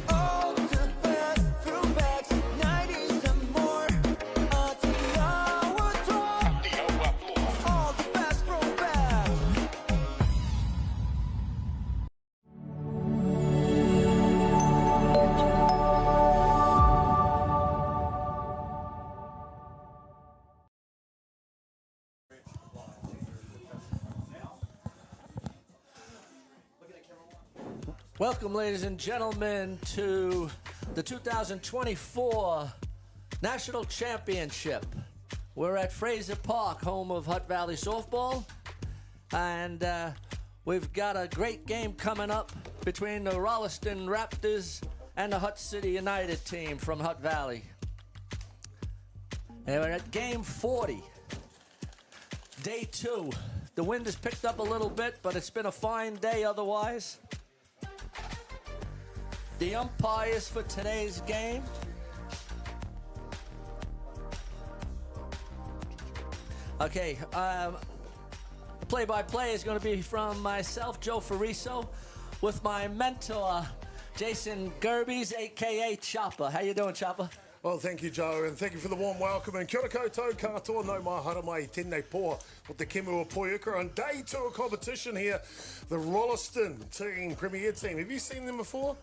All the best throwbacks, 90s and more. Atiawa Toa, all the best throwbacks. Welcome, ladies and gentlemen, to the 2024 National Championship. We're at Fraser Park, home of Hutt Valley Softball, and we've got a great game coming up between the Rolleston Raptors and the Hutt City United team from Hutt Valley. And we're at game 40, day 2. The wind has picked up a little bit, but it's been a fine day otherwise. The umpires for today's game. Okay, play-by-play is going to be from myself, Joe Fariso, with my mentor, Jason Gerbes, a.k.a. Chopper. How you doing, Chopper? Well, thank you, Joe, and thank you for the warm welcome. And kia ora koutou, katoa no mahara mai tēnei poa o te Kemua Poiuka. On day 2 of competition here, the Rolleston team, Premier team. Have you seen them before?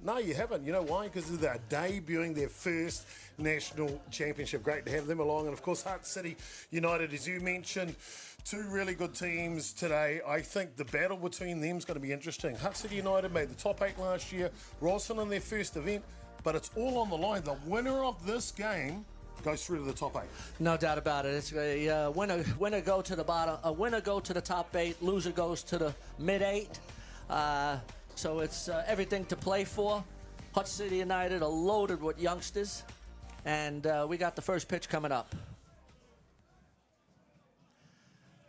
No, you haven't. You know why? Because they're debuting their first national championship. Great to have them along. And, of course, Hutt City United, as you mentioned, 2 really good teams today. I think the battle between them is going to be interesting. Hutt City United made the top 8 last year. Rolleston in their first event. But it's all on the line. The winner of this game goes through to the top 8. No doubt about it. It's a winner go to the bottom. A winner go to the top 8. Loser goes to the mid 8. So it's everything to play for. Hutt City United are loaded with youngsters, and we got the first pitch coming up.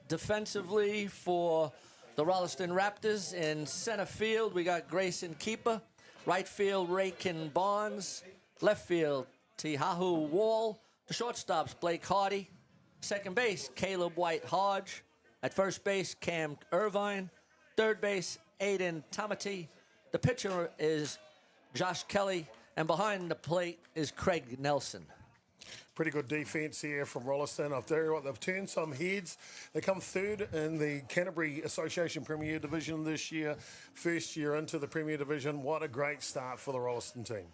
Defensively for the Rolleston Raptors, in center field we got Grayson Keeper, right field Raykin Bonds, left field Tihahu Wall, the shortstops Blake Hardy, second base Caleb White Hodge, at first base Cam Irvine, third base Aiden Tamati. The pitcher is Josh Kelly, and behind the plate is Craig Nelson. Pretty good defence here from Rolleston. I'll tell you what, they've turned some heads. They come third in the Canterbury Association Premier Division this year. First year into the Premier Division. What a great start for the Rolleston team.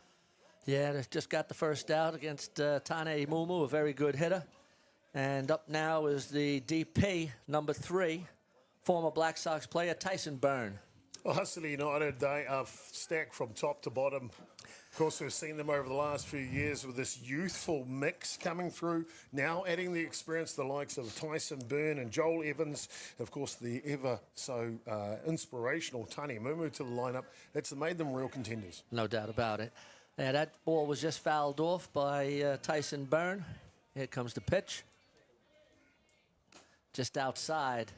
Yeah, they've just got the first out against Tane Mumu, a very good hitter. And up now is the DP, number 3, former Black Sox player Tyson Byrne. Well, Hutt City United, they are stacked from top to bottom. Of course, we've seen them over the last few years with this youthful mix coming through. Now adding the experience, the likes of Tyson Byrne and Joel Evans. Of course, the ever so inspirational Tane Mumu to the lineup. That's made them real contenders. No doubt about it. Yeah, that ball was just fouled off by Tyson Byrne. Here comes the pitch. Just outside.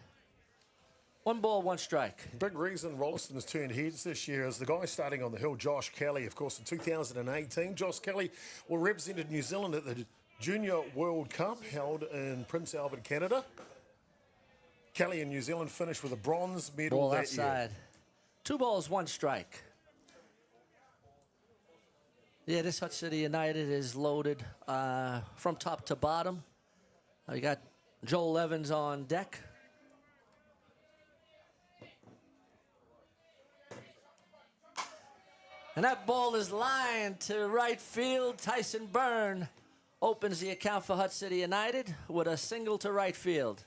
1 ball, 1 strike. Big reason Rolleston has turned heads this year is the guy starting on the hill, Josh Kelly. Of course, in 2018, Josh Kelly represented New Zealand at the Junior World Cup held in Prince Albert, Canada. Kelly in New Zealand finished with a bronze medal Ball that outside. year. 2 balls, 1 strike. Yeah, this Hutt City United is loaded from top to bottom. You got Joel Evans on deck. And that ball is lined to right field. Tyson Byrne opens the account for Hutt City United with a single to right field.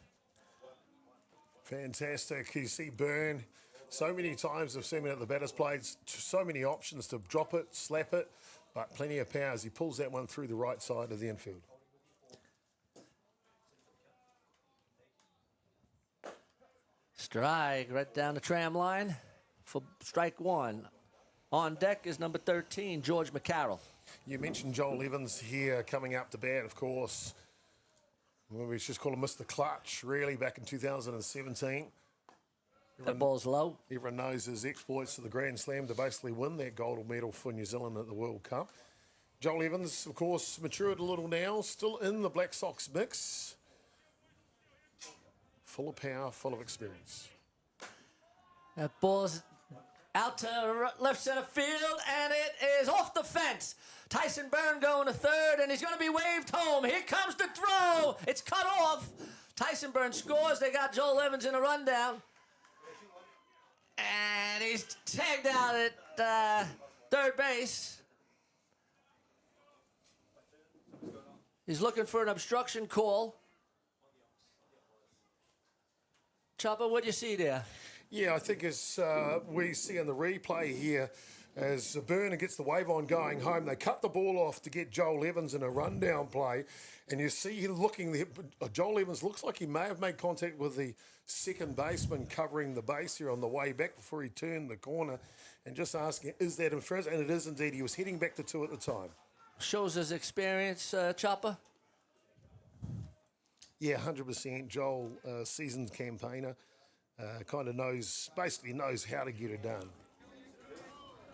Fantastic. You see Byrne, so many times I've seen him at the batter's plate, so many options to drop it, slap it, but plenty of power as he pulls that one through the right side of the infield. Strike right down the tram line for strike 1. On deck is number 13, George McCarroll. You mentioned Joel Evans here coming up to bat, of course. Well, we just call him Mr. Clutch, really, back in 2017. That ball's low. Everyone knows his exploits to the Grand Slam to basically win that gold medal for New Zealand at the World Cup. Joel Evans, of course, matured a little now, still in the Black Sox mix. Full of power, full of experience. That ball's Out to left center field, and it is off the fence. Tyson Byrne going to third, and he's going to be waved home. Here comes the throw. It's cut off. Tyson Byrne scores. They got Joel Evans in a rundown. And he's tagged out at third base. He's looking for an obstruction call. Chopper, what do you see there? Yeah, I think as we see in the replay here, as Byrne gets the wave on going home, they cut the ball off to get Joel Evans in a rundown play, and you see him looking there. Joel Evans looks like he may have made contact with the second baseman covering the base here on the way back before he turned the corner, and just asking, is that in Fraser? And it is indeed. He was heading back to two at the time. Shows his experience, Chopper. Yeah, 100%. Joel, seasoned campaigner, basically knows how to get it done.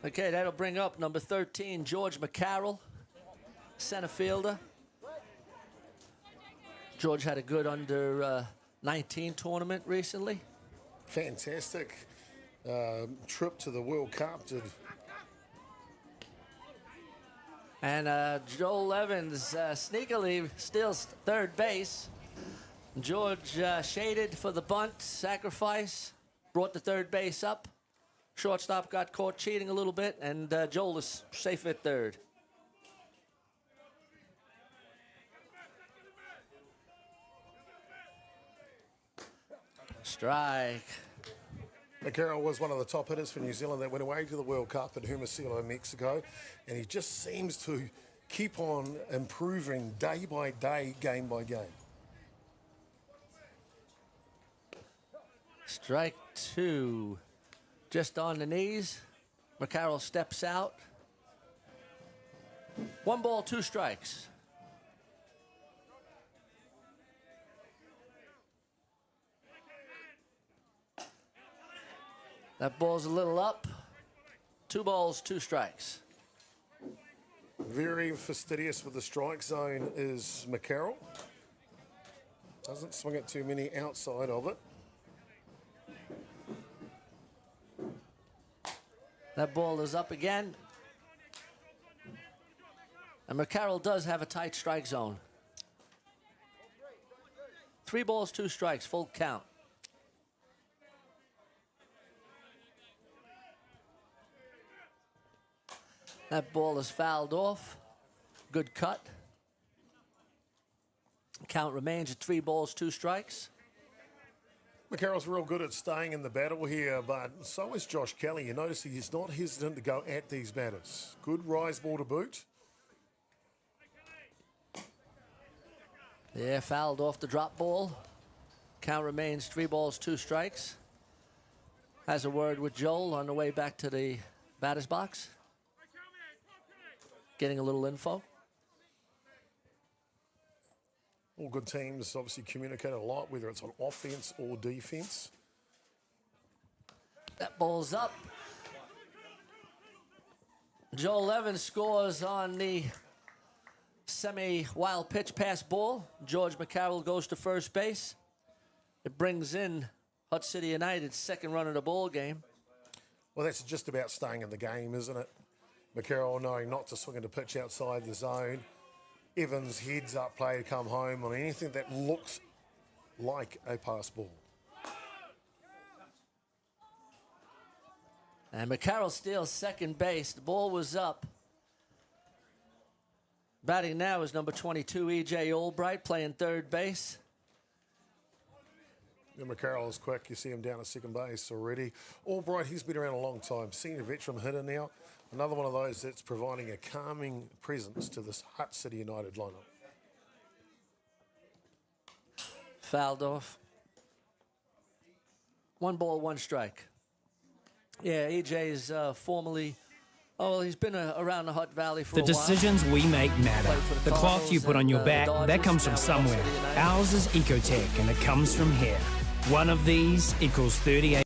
Okay, that'll bring up number 13, George McCarroll, center fielder. George had a good under 19 tournament recently. Fantastic trip to the World Cup. And Joel Evans sneakily steals third base. George shaded for the bunt, sacrifice, brought the third base up. Shortstop got caught cheating a little bit, and Joel is safe at third. Strike. McCarroll was one of the top hitters for New Zealand that went away to the World Cup at Hermosillo, Mexico, and he just seems to keep on improving day by day, game by game. Strike two. Just on the knees. McCarroll steps out. 1 ball, 2 strikes. That ball's a little up. 2 balls, 2 strikes. Very fastidious with the strike zone is McCarroll. Doesn't swing it too many outside of it. That ball is up again. And McCarroll does have a tight strike zone. 3 balls, 2 strikes, full count. That ball is fouled off. Good cut. Count remains at 3 balls, 2 strikes. McCarroll's real good at staying in the battle here, but so is Josh Kelly. You notice he's not hesitant to go at these batters. Good rise ball to boot. Yeah, fouled off the drop ball. Count remains 3 balls, 2 strikes. Has a word with Joel on the way back to the batter's box. Getting a little info. All good teams obviously communicate a lot, whether it's on offense or defense. That ball's up. Joel Evans scores on the semi-wild pitch pass ball. George McCarroll goes to first base. It brings in Hutt City United's second run of the ball game. Well, that's just about staying in the game, isn't it? McCarroll knowing not to swing into pitch outside the zone. Evans heads up play to come home on anything that looks like a pass ball. And McCarroll steals second base. The ball was up. Batting now is number 22, E.J. Albright, playing third base. Yeah, McCarroll is quick. You see him down at second base already. Albright, he's been around a long time. Senior veteran hitter now. Another one of those that's providing a calming presence to this Hutt City United lineup. Fouled off. 1 ball, 1 strike. Yeah, EJ's formerly... Oh, well, he's been around the Hutt Valley for a while. The decisions we make matter. The cloth you put on your back, that comes from somewhere. Ours is Ecotech, and it comes from here. One of these equals 38.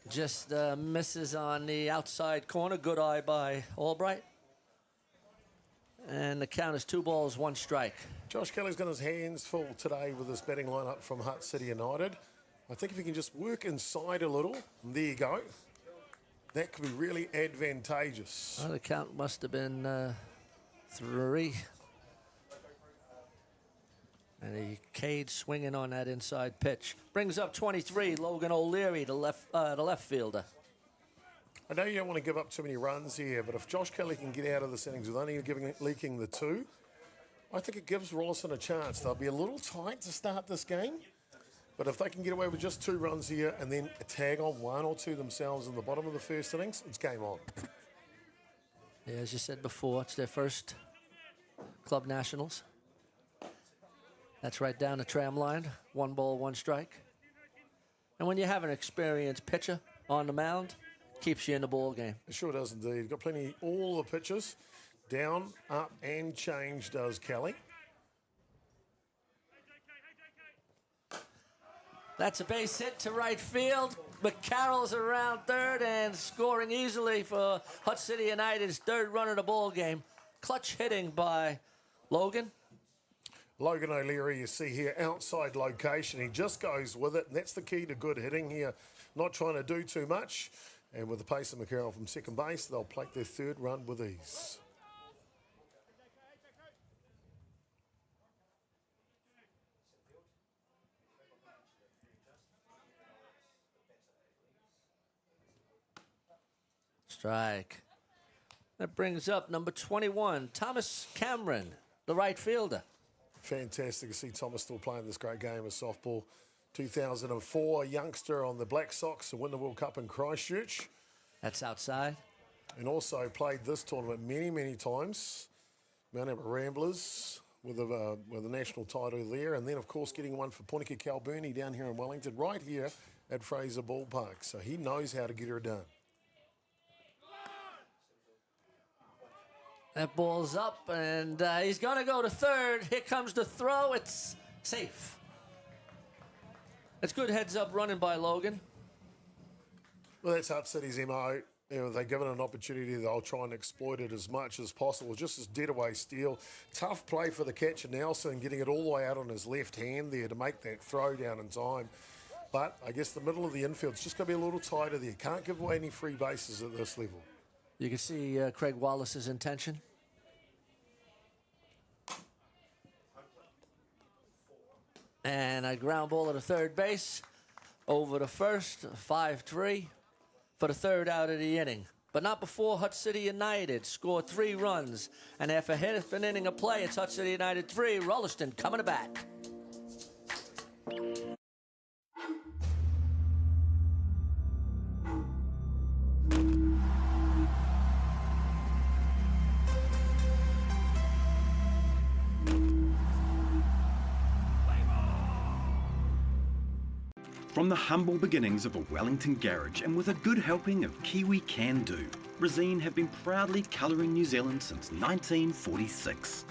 Just misses on the outside corner. Good eye by Albright. And the count is 2 balls, 1 strike. Josh Kelly's got his hands full today with his batting lineup from Hutt City United. I think if you can just work inside a little, and there you go, that could be really advantageous. Well, the count must have been 3. And he Cade swinging on that inside pitch. Brings up 23, Logan O'Leary, the left fielder. I know you don't want to give up too many runs here, but if Josh Kelly can get out of this innings with only leaking the 2, I think it gives Rolleston a chance. They'll be a little tight to start this game, but if they can get away with just 2 runs here and then tag on 1 or 2 themselves in the bottom of the first innings, it's game on. Yeah, as you said before, it's their first club nationals. That's right down the tram line. 1 ball, 1 strike. And when you have an experienced pitcher on the mound, keeps you in the ball game. It sure does indeed. Got plenty, all the pitches, down, up, and change does Kelly. That's a base hit to right field. McCarroll's around third and scoring easily for Hutt City United's 3rd run of the ball game. Clutch hitting by Logan. Logan O'Leary, you see here, outside location. He just goes with it, and that's the key to good hitting here. Not trying to do too much. And with the pace of McCarroll from second base, they'll plate their 3rd run with ease. Strike. That brings up number 21, Thomas Cameron, the right fielder. Fantastic to see Thomas still playing this great game of softball. 2004, youngster on the Black Sox to win the World Cup in Christchurch. That's outside. And also played this tournament many, many times. Mount Albert Ramblers with a national title there. And then, of course, getting one for Ponica Calburnie down here in Wellington, right here at Fraser Ballpark. So he knows how to get her done. That ball's up, and he's going to go to 3rd. Here comes the throw. It's safe. It's good heads-up running by Logan. Well, that's Hutt City's MO. You know, they're given an opportunity, they'll try and exploit it as much as possible. Just as dead away steal. Tough play for the catcher Nelson, getting it all the way out on his left hand there to make that throw down in time. But I guess the middle of the infield's just going to be a little tighter there. Can't give away any free bases at this level. You can see Craig Wallace's intention. And a ground ball to 3rd base. Over to 1st, 5-3 for the 3rd out of the inning. But not before Hutt City United scored 3 runs. And after half an inning of play, it's Hutt City United 3, Rolleston coming back. From the humble beginnings of a Wellington garage and with a good helping of Kiwi Can Do, Resine have been proudly colouring New Zealand since 1946.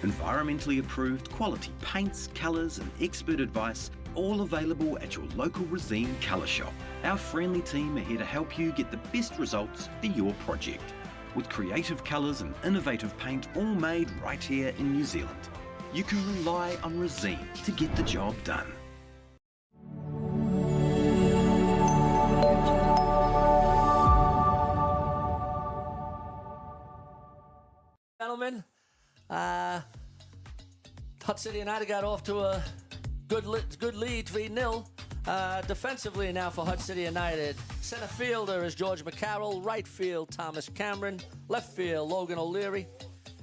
Environmentally approved quality paints, colours and expert advice, all available at your local Resine colour shop. Our friendly team are here to help you get the best results for your project. With creative colours and innovative paint all made right here in New Zealand. You can rely on Resine to get the job done. Gentlemen, Hutt City United got off to a good lead, 3-0. Defensively now for Hutt City United. Center fielder is George McCarroll. Right field, Thomas Cameron. Left field, Logan O'Leary.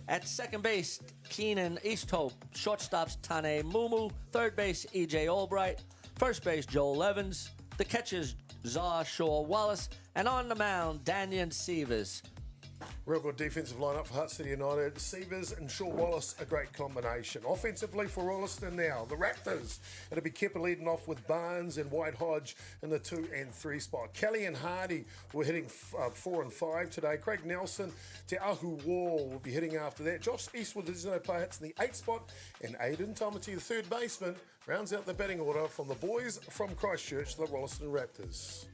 At second base, Keenan Easthope. Shortstops, Tane Mumu. Third base, E.J. Albright. First base, Joel Evans. The catchers, Zar Shaw Wallace. And on the mound, Daniel Severs. Real good defensive lineup for Hutt City United. Severs and Shaw Wallace, a great combination. Offensively for Rolleston now, the Raptors. It'll be Kepper leading off with Barnes and White Hodge in the 2 and 3 spot. Kelly and Hardy were hitting 4 and 5 today. Craig Nelson, Te Ahu Wall will be hitting after that. Josh Eastwood, the no player, hits in the 8 spot. And Aidan Tamati, the 3rd baseman, rounds out the batting order from the boys from Christchurch, the Rolleston Raptors.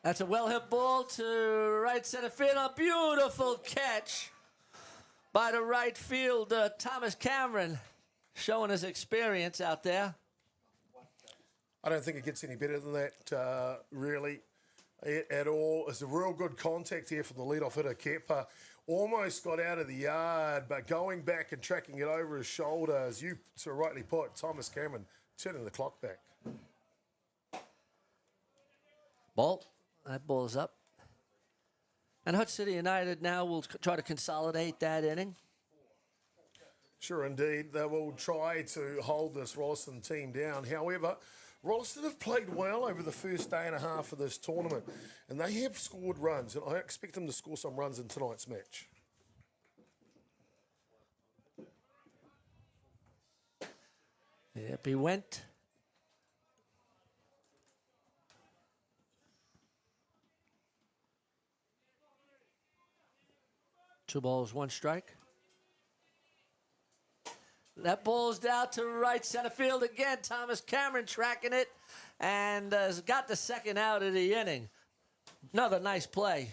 That's a well-hit ball to right center field. A beautiful catch by the right field, Thomas Cameron, showing his experience out there. I don't think it gets any better than that, really, at all. It's a real good contact here from the leadoff hitter, Kepa. Almost got out of the yard, but going back and tracking it over his shoulder, as you so rightly put, Thomas Cameron turning the clock back. Ball. That ball is up. And Hutt City United now will try to consolidate that inning. Sure, indeed. They will try to hold this Rolleston team down. However, Rolleston have played well over the first day and a half of this tournament, and they have scored runs, and I expect them to score some runs in tonight's match. Yep, he went. Two balls, one strike. That ball's down to right center field again. Thomas Cameron tracking it and has got the second out of the inning. Another nice play.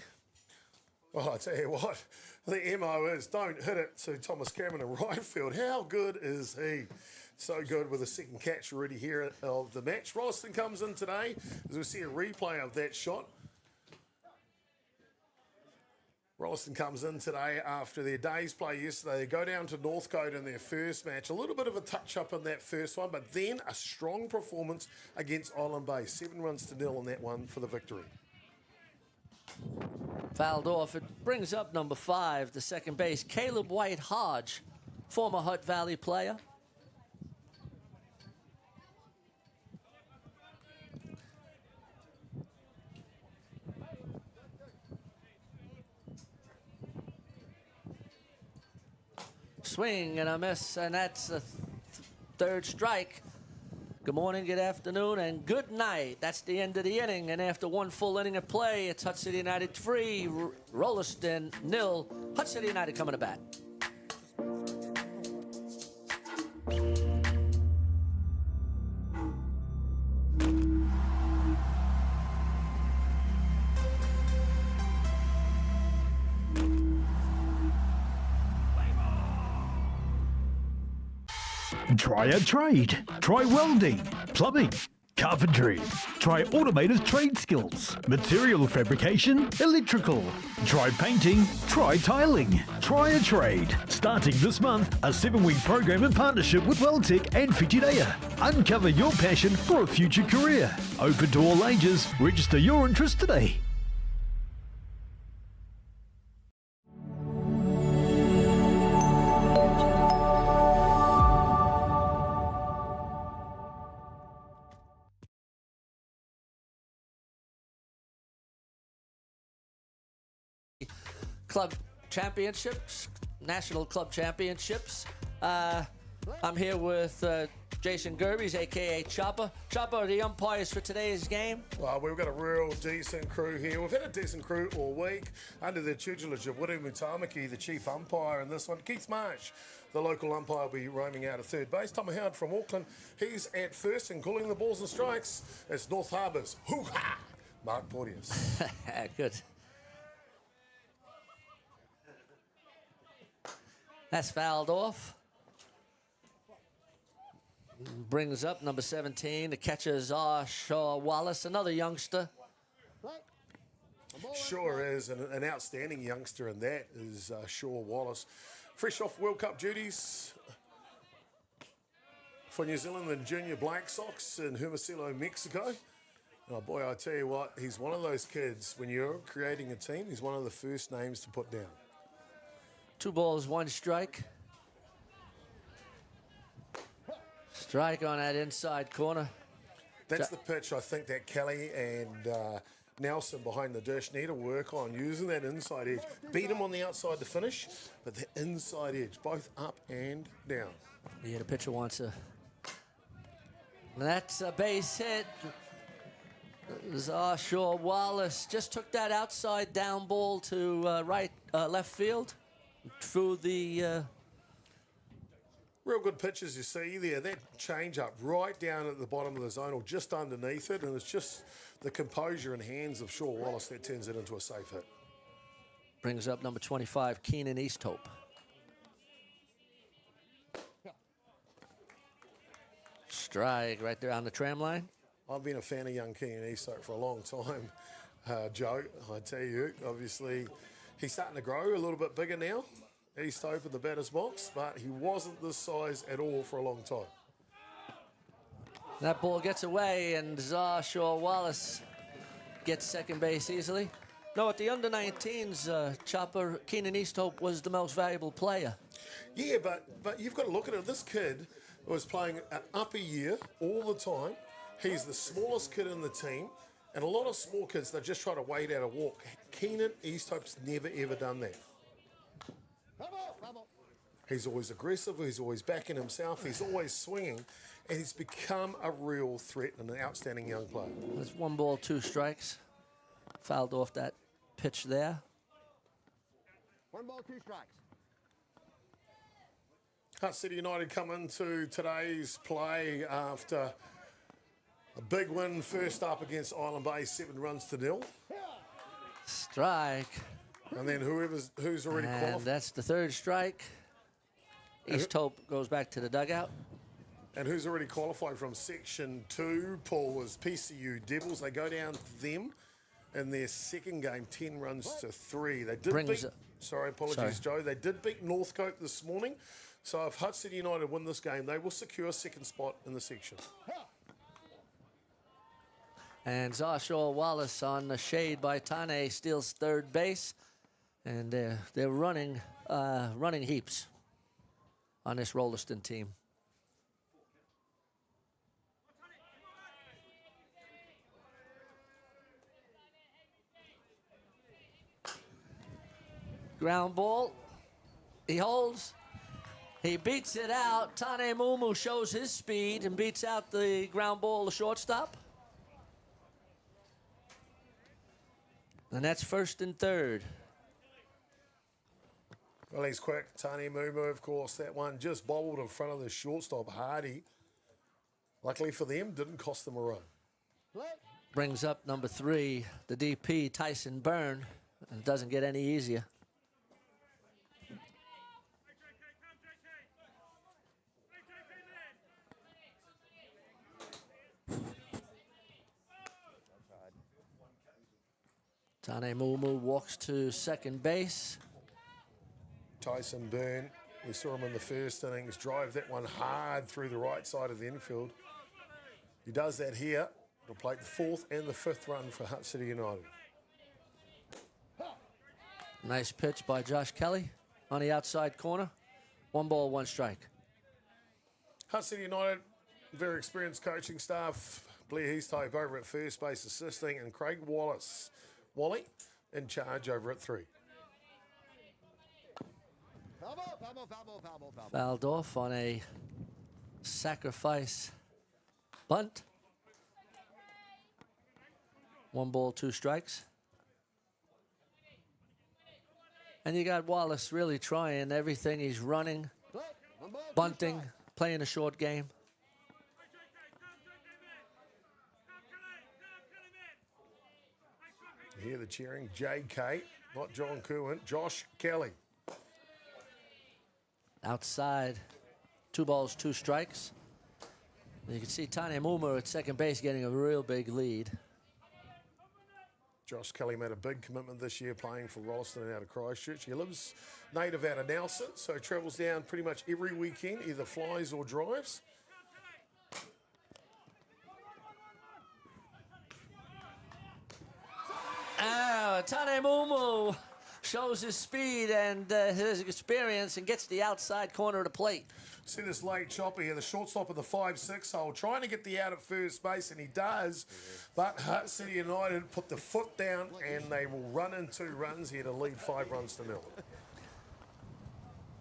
Well, I tell you what, the MO is don't hit it to Thomas Cameron in right field. How good is he? So good with a second catch already here of the match. Rolleston comes in today as we see a replay of that shot. Rolleston comes in today after their day's play yesterday. They go down to Northcote in their first match. A little bit of a touch-up in that first one, but then a strong performance against Island Bay. 7-0 in that one for the victory. Fouled off. It brings up number 5, the second base, Caleb White Hodge, former Hutt Valley player. Swing and a miss, and that's a third strike. Good morning, good afternoon, and good night. That's the end of the inning, and after one full inning of play, it's Hutt City United 3, Rolleston 0. Hutt City United coming to bat. Try a trade. Try welding, plumbing, carpentry. Try automated trade skills, material fabrication, electrical. Try painting. Try tiling. Try a trade. Starting this month, a 7-week program in partnership with Weldtech and Whitireia. Uncover your passion for a future career. Open to all ages. Register your interest today. Club championships, national club championships. I'm here with Jason Gerbes, a.k.a. Chopper. Chopper, are the umpires for today's game? Well, we've got a real decent crew here. We've had a decent crew all week under the tutelage of Woody Mutamaki, the chief umpire in this one. Keith Marsh, the local umpire, will be roaming out of third base. Tom Howard from Auckland, he's at first and calling the balls and strikes. It's North Harbour's hoo-ha, Mark Porteous. Good. That's fouled off. Brings up number 17. The catcher is Shaw Wallace, another youngster. Sure is, and an outstanding youngster, and that is Shaw Wallace. Fresh off World Cup duties for New Zealand and Junior Black Sox in Hermosillo, Mexico. Oh boy, I tell you what, he's one of those kids, when you're creating a team, he's one of the first names to put down. 2 balls, 1 strike. Strike on that inside corner. That's the pitch I think that Kelly and Nelson behind the dish need to work on, using that inside edge. Beat him on the outside to finish, but the inside edge, both up and down. Yeah, the pitcher wants a... That's a base hit. Shaw Wallace just took that outside down ball to left field. Through the... Real good pitches you see there. That change up right down at the bottom of the zone or just underneath it, and it's just the composure and hands of Shaw Wallace that turns it into a safe hit. Brings up number 25, Keenan Easthope. Strike right there on the tram line. I've been a fan of young Keenan Easthope for a long time, Joe. I tell you, obviously, he's starting to grow a little bit bigger now. Easthope in the batter's box, but he wasn't this size at all for a long time. That ball gets away, and Zarshaw Wallace gets second base easily. No, at the under-19s, Chopper, Keenan Easthope was the most valuable player. Yeah, but you've got to look at it. This kid was playing an upper year all the time. He's the smallest kid in the team, and a lot of small kids, they just try to wait out a walk. Keenan Easthope's never, ever done that. He's always aggressive. He's always backing himself. He's always swinging, and he's become a real threat and an outstanding young player. There's 1 ball, 2 strikes. Fouled off that pitch there. 1 ball, 2 strikes. Hutt City United come into today's play after a big win first up against Island Bay, 7 runs to 0. Strike. And then who's already And qualified. that's the 3rd strike. Easthope goes back to the dugout. And who's already qualified from Section 2, Paul, was PCU Devils. They go down to them in their second game, 10 runs to 3. They did beat, apologies, Joe. They did beat Northcote this morning. So if Hutt City United win this game, they will secure a second spot in the section. And Zarshaw Wallace on the shade by Tane steals 3rd base. And they're running heaps on this Rolleston team. Ground ball. He holds. He beats it out. Tane Mumu shows his speed and beats out the ground ball, the shortstop. And that's 1st and 3rd. Well, he's quick. Tane Mumu, of course, that one just bobbled in front of the shortstop, Hardy. Luckily for them, didn't cost them a run. Brings up number 3, the DP, Tyson Byrne. And it doesn't get any easier. Tane Mumu walks to second base. Tyson Byrne, we saw him in the first innings, drive that one hard through the right side of the infield. He does that here. It'll play the 4th and the 5th run for Hutt City United. Nice pitch by Josh Kelly on the outside corner. 1 ball, 1 strike. Hutt City United, very experienced coaching staff. Blair Easthope over at first base assisting, and Craig Wally in charge over at 3. Fouled off on a sacrifice bunt. 1 ball, 2 strikes. And you got Wallace really trying everything. He's running, bunting, playing a short game. You hear the cheering. JK, not John Kerwin, Josh Kelly. Outside, 2 balls, 2 strikes. You can see Tane Mumu at second base getting a real big lead. Josh Kelly made a big commitment this year playing for Rolleston and out of Christchurch. He lives native out of Nelson, so travels down pretty much every weekend, either flies or drives. Tane Mumu shows his speed and his experience and gets the outside corner of the plate. See this late chopper here, the shortstop of the 5-6 hole, trying to get the out at first base, and he does. But Hutt City United put the foot down, and they will run in 2 runs here to lead 5 runs to 0.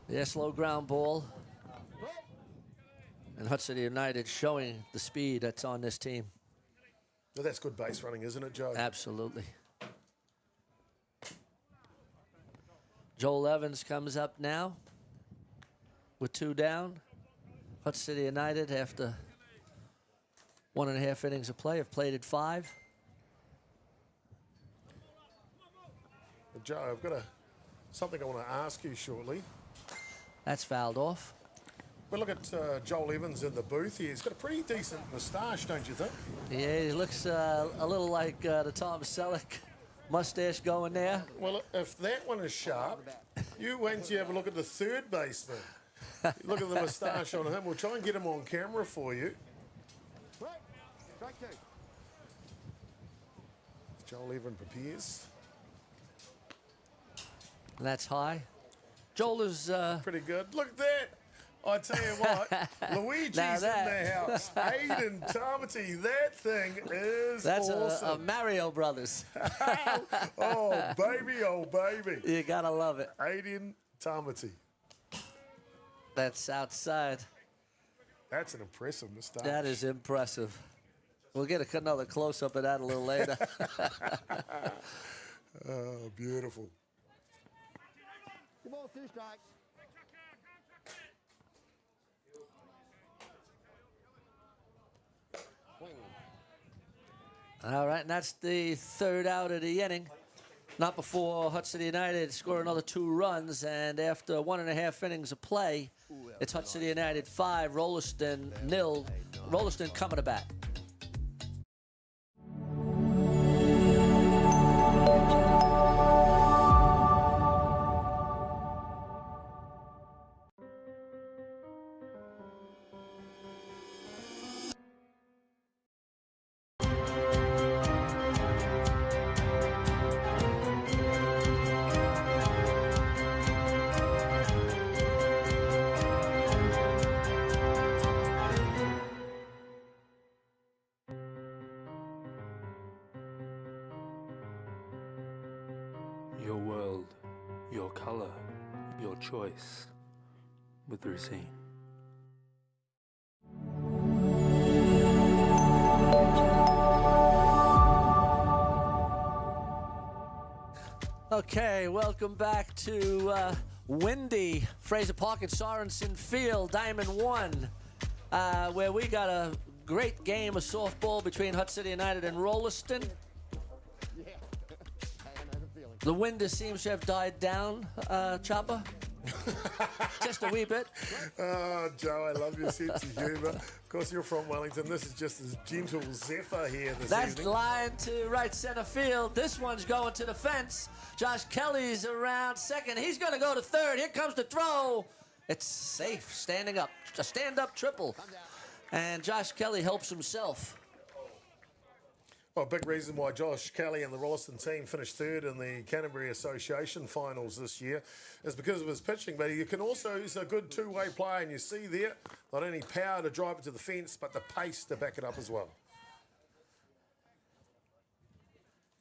Yeah, slow ground ball. And Hutt City United showing the speed that's on this team. Well, that's good base running, isn't it, Joe? Absolutely. Joel Evans comes up now with 2 down. Hutt City United, after 1.5 innings of play, have played at 5. Joe, I've got something I want to ask you shortly. That's fouled off. Well, look at Joel Evans in the booth here. He's got a pretty decent moustache, don't you think? Yeah, he looks a little like the Tom Selleck mustache going there. Well, if that one is sharp, you wait until you have a look at the third baseman. Look at the moustache on him. We'll try and get him on camera for you. Right. Strike two. Joel Evans prepares. And that's high. Joel is... Pretty good. Look at that. I tell you what, Luigi's Now in that- the house. Aiden Tamati, that thing is That's awesome. a Mario Brothers. Oh, baby. You gotta love it. Aiden Tamati. That's outside. That's an impressive moustache. That is impressive. We'll get another close-up of that a little later. Oh, beautiful. Two balls, 2 strikes. Swing. All right, and that's the third out of the inning. Not before Hutt City United score another 2 runs, and after 1.5 innings of play, it's Hutt City United 5, Rolleston 0. Rolleston coming to bat. Your world, your color, your choice with Racine. Okay, welcome back to windy Fraser Park at Sorensen Field, Diamond 1, where we got a great game of softball between Hutt City United and Rolleston. Yeah. I know the feeling. The wind seems to have died down, Chopper. Just a wee bit. Oh, Joe, I love your sense of humour. Of course, you're from Wellington. This is just as gentle zephyr here this That's evening. line to right center field. This one's going to the fence. Josh Kelly's around second. He's going to go to third. Here comes the throw. It's safe, standing up. A stand-up triple. And Josh Kelly helps himself. Well, a big reason why Josh Kelly and the Rolleston team finished third in the Canterbury Association finals this year is because of his pitching, but he can also, he's a good two-way player, and you see there, not only power to drive it to the fence, but the pace to back it up as well.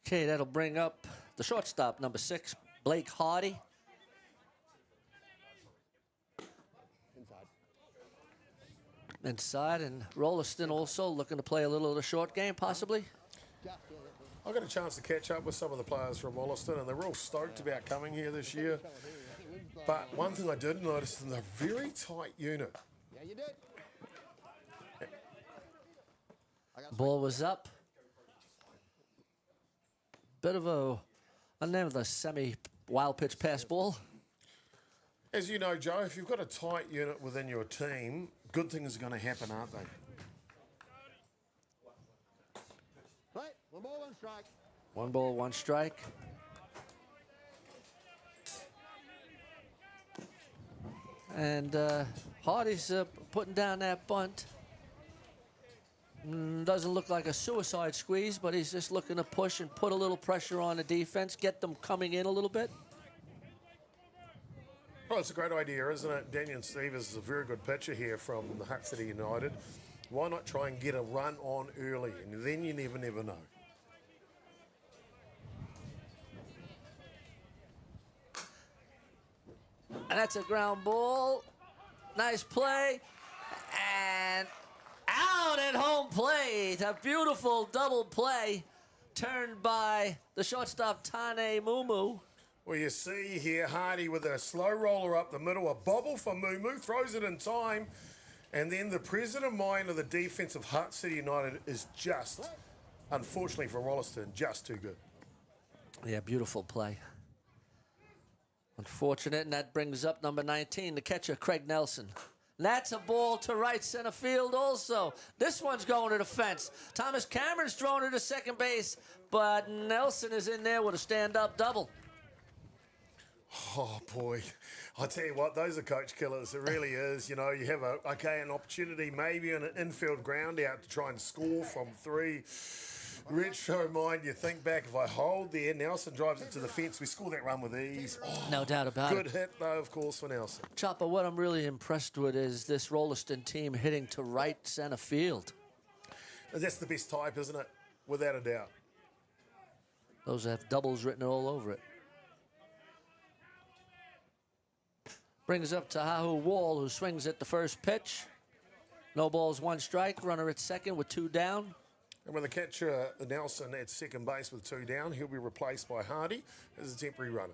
Okay, that'll bring up the shortstop, number 6, Blake Hardy. Inside, and Rolleston also looking to play a little of the short game, possibly. I got a chance to catch up with some of the players from Rolleston, and they're real stoked about coming here this year. But one thing I did notice is they're a very tight unit. Yeah, you did. Ball was up. Bit of a name of the semi-wild pitch pass ball. As you know, Joe, if you've got a tight unit within your team, good things are going to happen, aren't they? Right. 1 ball, 1 strike. 1 ball, 1 strike. And Hardy's putting down that bunt. Doesn't look like a suicide squeeze, but he's just looking to push and put a little pressure on the defense, get them coming in a little bit. Well, it's a great idea, isn't it? Daniel Stevens is a very good pitcher here from the Hutt City United. Why not try and get a run on early? And then you never know. And that's a ground ball. Nice play. And out at home plate. A beautiful double play turned by the shortstop, Tane Mumu. Well, you see here Hardy with a slow roller up the middle, a bobble for Mumu, throws it in time, and then the present of mind of the defense of Hutt City United is just, unfortunately for Rolleston, just too good. Yeah, beautiful play. Unfortunate, and that brings up number 19, the catcher, Craig Nelson. That's a ball to right center field also. This one's going to the fence. Thomas Cameron's thrown it to second base, but Nelson is in there with a stand-up double. Oh, boy. I tell you what, those are coach killers. It really is. You know, you have an opportunity maybe on an infield ground out to try and score from 3. Retro mind, you think back, if I hold there, Nelson drives it to the fence, we score that run with ease. Oh, No doubt about it. good hit, though, of course, for Nelson. Chopper, what I'm really impressed with is this Rolleston team hitting to right center field. That's the best type, isn't it? Without a doubt. Those have doubles written all over it. Brings up to Hahu Wall, who swings at the first pitch. No balls, 1 strike. Runner at second with 2 down. And when the catcher, Nelson, at second base with 2 down, he'll be replaced by Hardy as a temporary runner.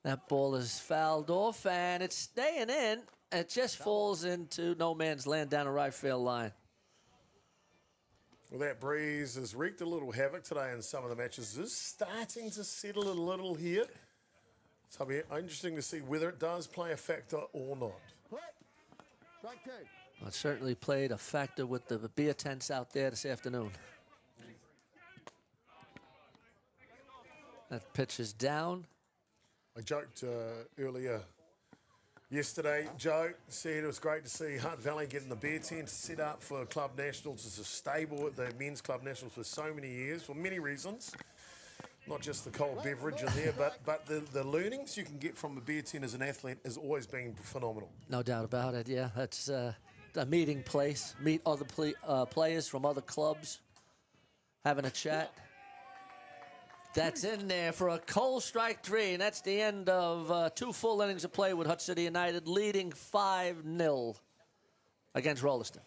That ball is fouled off, and it's staying in. It just falls into no man's land down the right field line. Well, that breeze has wreaked a little havoc today in some of the matches. It's starting to settle a little here. So it'll be interesting to see whether it does play a factor or not. Strike 2. Well, it certainly played a factor with the beer tents out there this afternoon. That pitch is down. I joked earlier yesterday, Joe said it was great to see Hutt Valley getting the beer tent set up for Club Nationals. It's a stable at the Men's Club Nationals for so many years, for many reasons. Not just the cold beverage in there, but the learnings you can get from the beer tent as an athlete has always been phenomenal. No doubt about it, yeah. That's a meeting place. Meet other players from other clubs, having a chat. That's in there for a cold strike 3, and that's the end of 2 full innings of play with Hutt City United leading 5-0 against Rolleston.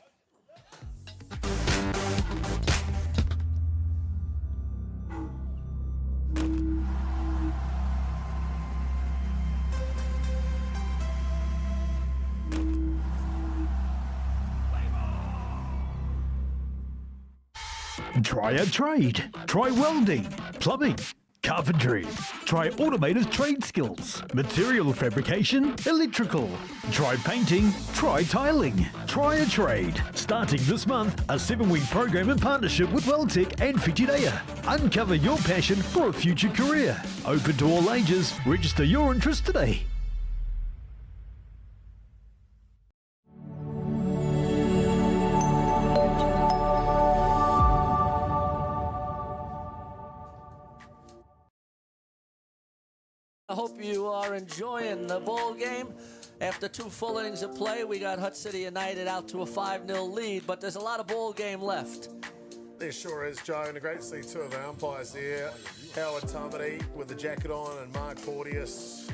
Try a trade. Try welding, plumbing, carpentry. Try automated trade skills, material fabrication, electrical. Try painting, try tiling. Try a trade. Starting this month, a 7-week program in partnership with Welltech and Whitireia. Uncover your passion for a future career. Open to all ages. Register your interest today. I hope you are enjoying the ball game. After 2 full innings of play, we got Hutt City United out to a 5-0 lead, but there's a lot of ball game left. There sure is, Joe, and great to see 2 of our umpires there. Howard Tamati with the jacket on and Mark Porteous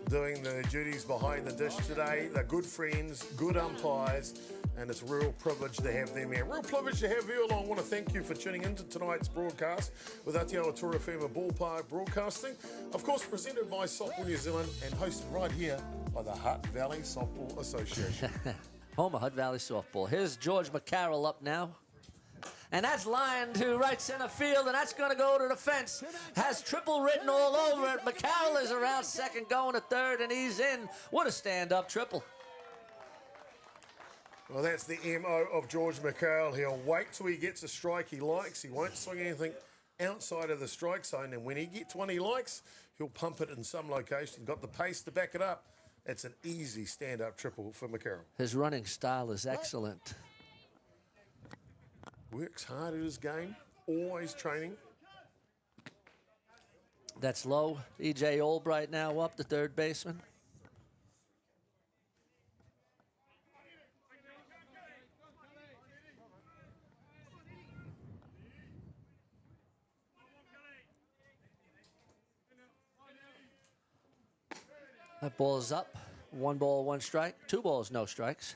doing the duties behind the dish today. They're good friends, good umpires, and it's a real privilege to have them here. Real privilege to have you along. I want to thank you for tuning into tonight's broadcast with Atiawa Toa FM and Ballpark Broadcasting. Of course, presented by Softball New Zealand and hosted right here by the Hutt Valley Softball Association. Home of Hutt Valley Softball. Here's George McCarroll up now. And that's lined to right center field, and that's going to go to the fence. Has triple written all over it. McCarroll is around second, going to third, and he's in. What a stand-up triple. Well, that's the MO of George McCarroll. He'll wait till he gets a strike he likes. He won't swing anything outside of the strike zone, and when he gets one he likes, he'll pump it in some location. Got the pace to back it up. It's an easy stand-up triple for McCarroll. His running style is excellent. Works hard at his game, always training. That's low. E.J. Albright now up, the third baseman. That ball is up. 1 ball, 1 strike. 2 balls, no strikes.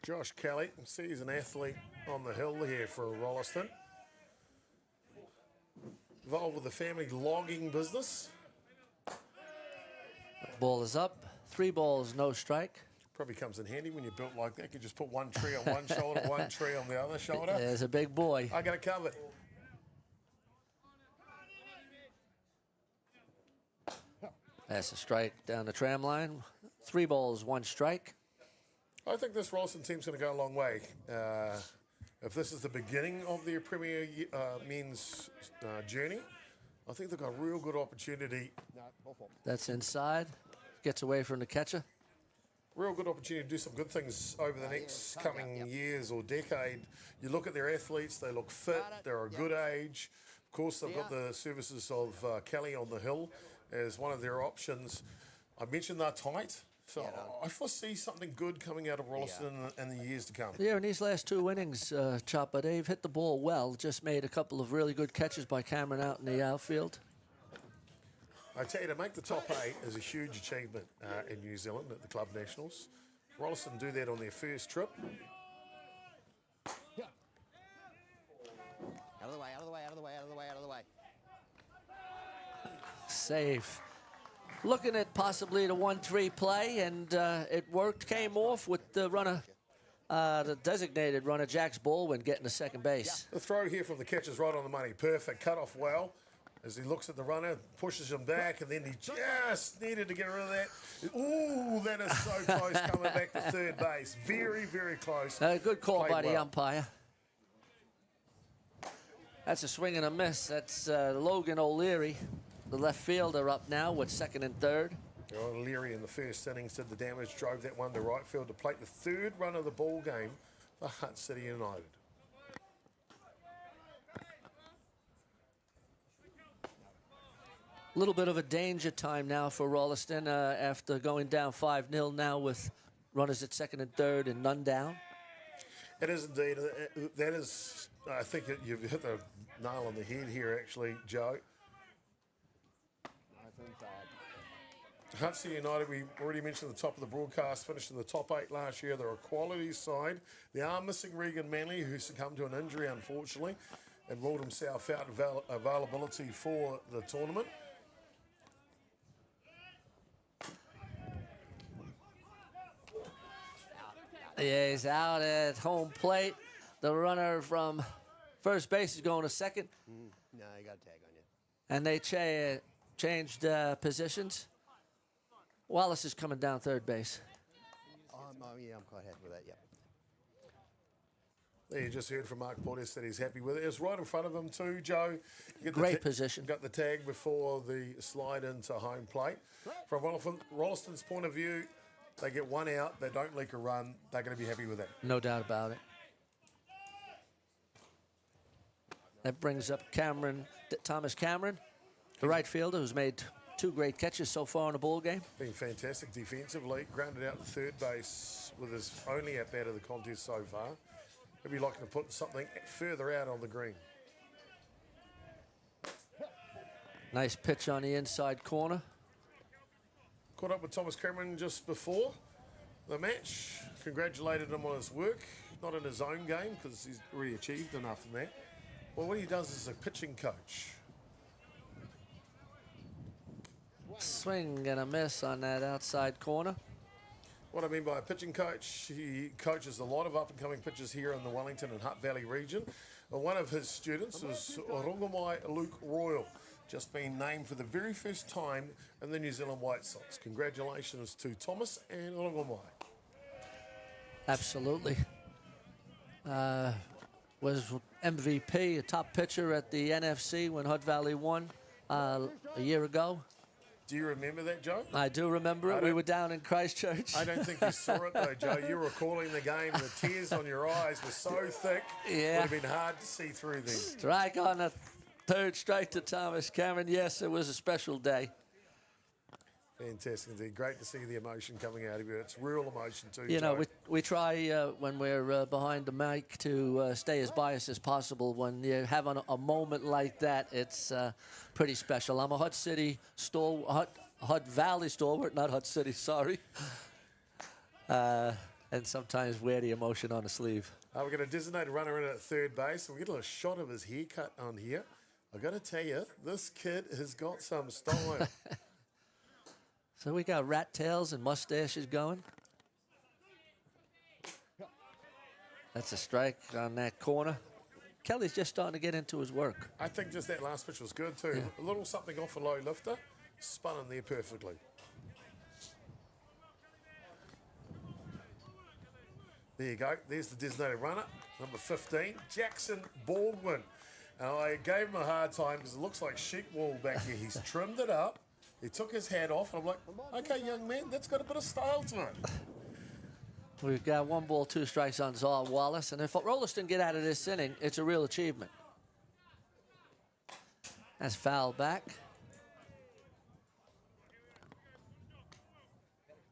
Josh Kelly, see he's an athlete on the hill here for Rolleston. Involved with the family logging business. That ball is up. 3 balls, no strike. Probably comes in handy when you're built like that. You can just put one tree on one shoulder, one tree on the other shoulder. There's a big boy. I got it covered. That's a strike down the tram line. 3 balls, 1 strike. I think this Rolleston team's going to go a long way. If this is the beginning of their Premier men's journey, I think they've got a real good opportunity. That's inside. Gets away from the catcher. Real good opportunity to do some good things over the next coming years or decade. You look at their athletes, they look fit, they're a good age. Of course, they've got the services of Kelly on the hill as one of their options. I mentioned they're tight, so I foresee something good coming out of Rolleston in the years to come. Yeah, in these last 2 innings, Chopper, they've hit the ball well. Just made a couple of really good catches by Cameron out in the outfield. I tell you, to make the top 8 is a huge achievement in New Zealand at the Club Nationals. Rolleston do that on their first trip. Out of the way, out of the way, out of the way, out of the way, out of the way. Safe. Looking at possibly the 1-3 play, and it worked. Came off with the runner, the designated runner, Jax Baldwin, getting to second base. The throw here from the catcher's right on the money. Perfect. Cut off well. As he looks at the runner, pushes him back, and then he just needed to get rid of that. Ooh, that is so close coming back to third base. Very, very close. Good call Played by the well. umpire. That's a swing and a miss. That's Logan O'Leary, the left fielder, up now with second and third. O'Leary in the first innings did the damage, drove that one to right field to plate the third run of the ball game for Hutt City United. A little bit of a danger time now for Rolleston after going down 5-0 now with runners at second and third and none down. It is indeed. That is, I think that you've hit the nail on the head here, actually, Joe. Hutt City United, we already mentioned at the top of the broadcast, finished in the top 8 last year. They're a quality side. They are missing Regan Manley, who succumbed to an injury, unfortunately, and ruled himself out of availability for the tournament. Yeah, he's out at home plate. The runner from first base is going to second. No, you got a tag on you. And they changed positions. Wallace is coming down third base. Oh, yeah, I'm quite happy with that, yep. There you just heard from Mark Portis that he's happy with it. It's right in front of him too, Joe. You get the Great position. Got the tag before the slide into home plate. From Rolleston's point of view, they get one out, they don't leak a run, they're going to be happy with that. No doubt about it. That brings up Thomas Cameron, the right fielder who's made 2 great catches so far in the ball game. Been fantastic defensively, grounded out to third base with his only at bat of the contest so far. He'll be looking to put something further out on the green. Nice pitch on the inside corner. Caught up with Thomas Cameron just before the match. Congratulated him on his work, not in his own game because he's already achieved enough in that. Well, what he does is a pitching coach. Swing and a miss on that outside corner. What I mean by a pitching coach, he coaches a lot of up-and-coming pitchers here in the Wellington and Hutt Valley region. One of his students is Orongomai Luke Royal, just been named for the very first time in the New Zealand White Sox. Congratulations to Thomas and Orongomai. Absolutely. Was MVP, a top pitcher at the NFC when Hutt Valley won a year ago. Do you remember that, Joe? I do remember it. We were down in Christchurch. I don't think you saw it, though, Joe. You were recalling the game. The tears on your eyes were so thick, Yeah. it would have been hard to see through them. Strike on the third strike to Thomas Cameron. Yes, it was a special day. Fantastic indeed. Great to see the emotion coming out of you. It's real emotion, too, You know, Joe. we try when we're behind the mic to stay as biased as possible. When you have a moment like that, it's pretty special. I'm a Hutt City Hutt Valley stalwart, not Hutt City, sorry. And sometimes wear the emotion on the sleeve. We're going to designate a runner in at third base. We'll get a shot of his haircut on here. I've got to tell you, this kid has got some style. So we got rat tails and mustaches going. That's a strike on that corner. Kelly's just starting to get into his work. I think just that last pitch was good, too. Yeah. A little something off a low lifter. spun in there perfectly. There you go. There's the designated runner, number 15, Jackson Baldwin. And I gave him a hard time because it looks like sheep wool back here. He's trimmed it up. He took his hat off. And I'm like, okay, young man, that's got a bit of style to it. We've got 1 ball, 2 strikes on Zar Wallace. And if Rolleston get out of this inning, it's a real achievement. That's foul back.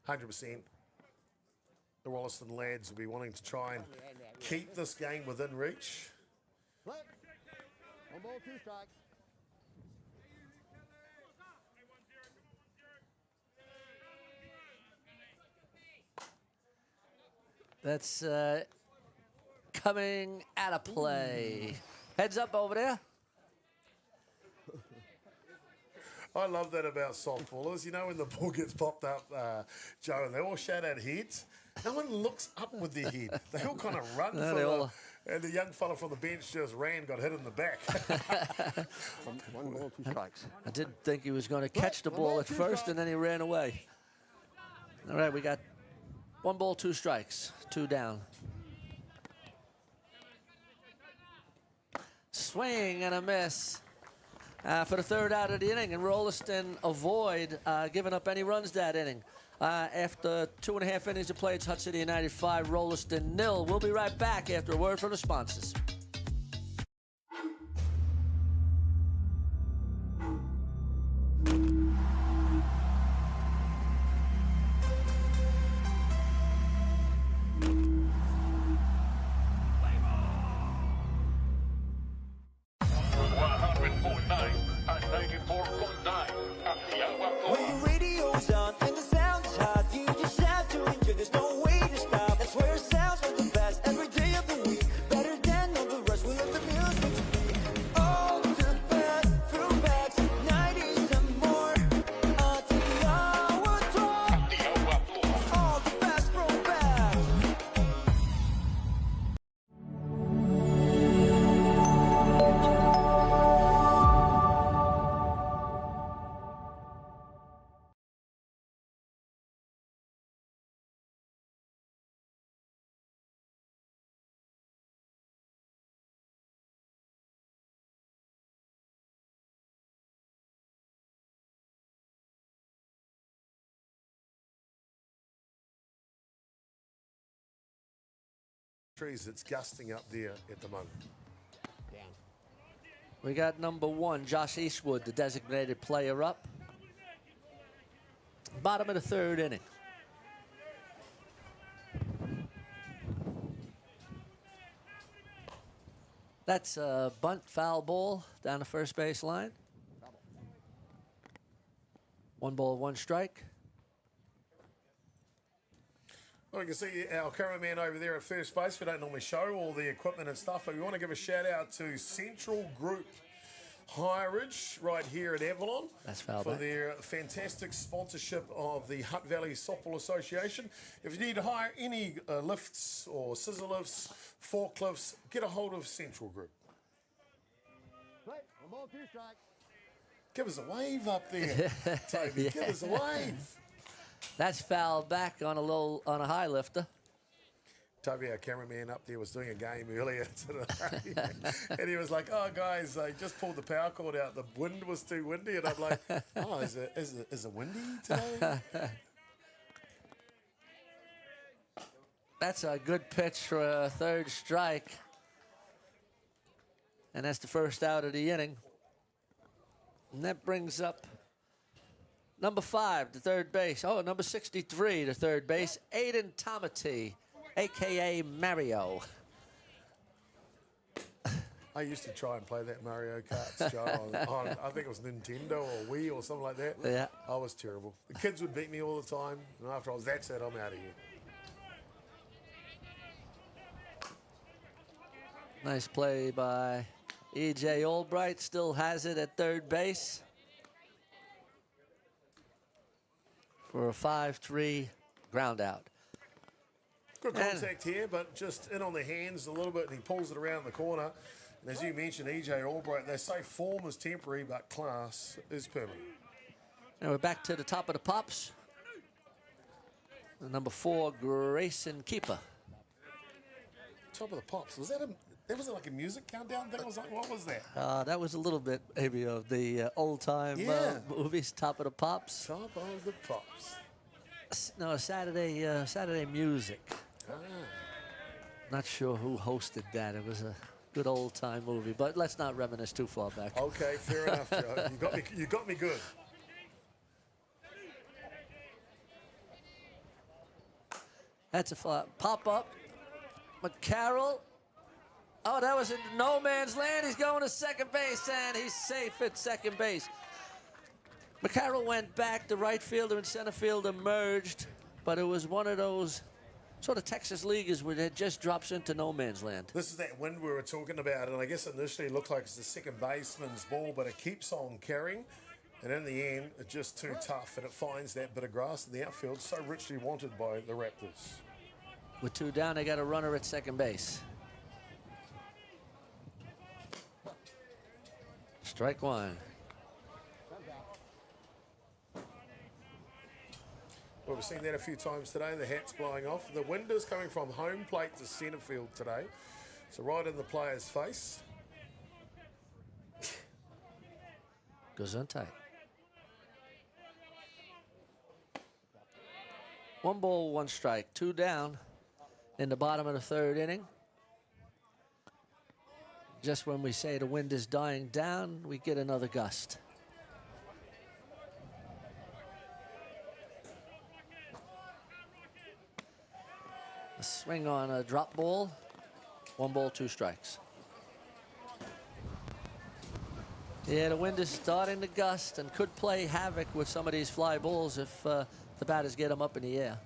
100%. The Rolleston lads will be wanting to try and keep this game within reach. Play. 1 ball, 2 strikes. That's coming out of play. Heads up over there. I love that about softballers. You know, when the ball gets popped up, Joe, and they all shout out heads, no one looks up with their head. They all kind of run No, for they the... all- And the young fella from the bench just ran, got hit in the back. 1 ball, 2 strikes. I did think he was going to catch the ball at first, and then he ran away. All right, we got 1 ball, 2 strikes, 2 down. Swing and a miss for the 3rd out of the inning, and Rolleston avoid giving up any runs that inning. After 2.5 innings of play, it's Hutt City United 5, Rolleston 0. We'll be right back after a word from the sponsors. When your radio's on and the sound is hot, you just have to enjoy. There's no way to stop. That's where it sounds like the best every day of the week. Better than all the rest. We let the music speak. All the best throwbacks, 90s and more. Atiawa Toa. All the best throwbacks. Trees, it's gusting up there at the moment. Down. We got number 1, Josh Eastwood, the designated player up. Bottom of the 3rd inning. That's a bunt foul ball down the first base line. 1 ball, 1 strike. Well, you can see our cameraman over there at first base. We don't normally show all the equipment and stuff, but we want to give a shout out to Central Group Hireage right here at Avalon. That's foul for back. their fantastic sponsorship of the Hutt Valley Softball Association. If you need to hire any lifts or scissor lifts, forklifts, get a hold of Central Group. Play. 1 ball, 2 strikes. Give us a wave up there, Toby. Yeah. Give us a wave. That's foul back on a high lifter. Toby, our cameraman up there, was doing a game earlier today. And he was like, oh, guys, they just pulled the power cord out. The wind was too windy. And I'm like, oh, is it windy today? That's a good pitch for a 3rd strike. And that's the 1st out of the inning. And that brings up number 5, the 3rd base. Oh, number 63, the 3rd base, Aiden Tamati, a.k.a. Mario. I used to try and play that Mario Kart, Joe, on I think it was Nintendo or Wii or something like that. Yeah. I was terrible. The kids would beat me all the time. And after I was that's it, I'm out of here. Nice play by E.J. Albright. Still has it at 3rd base for a 5-3 ground out. Good contact here, but just in on the hands a little bit, and he pulls it around the corner. And as you mentioned, E.J. Albright, they say form is temporary, but class is permanent. And we're back to the top of the pops. Number 4, Grayson Keeper. Top of the pops. Was that like a music countdown thing? I was like, what was that? That was a little bit maybe of the old-time movies, Top of the Pops. Top of the pops. No, Saturday music. Not sure who hosted that. It was a good old-time movie, but let's not reminisce too far back. Okay, fair enough, Joe. You got me good. That's a pop-up. McCarroll. Oh, that was in no man's land. He's going to second base, and he's safe at second base. McCarroll went back. The right fielder and center fielder merged, but it was one of those sort of Texas leaguers where it just drops into no man's land. This is that wind we were talking about, and I guess initially it looked like it's the second baseman's ball, but it keeps on carrying, and in the end, it's just too tough, and it finds that bit of grass in the outfield so richly wanted by the Raptors. With 2 down, they got a runner at second base. Strike 1. Well, we've seen that a few times today. The hat's blowing off. The wind is coming from home plate to centre field today. So right in the player's face. Goes untied. 1 ball, 1 strike. 2 down in the bottom of the 3rd inning. Just when we say the wind is dying down, we get another gust. A swing on a drop ball. 1 ball, 2 strikes. Yeah, the wind is starting to gust and could play havoc with some of these fly balls if the batters get them up in the air.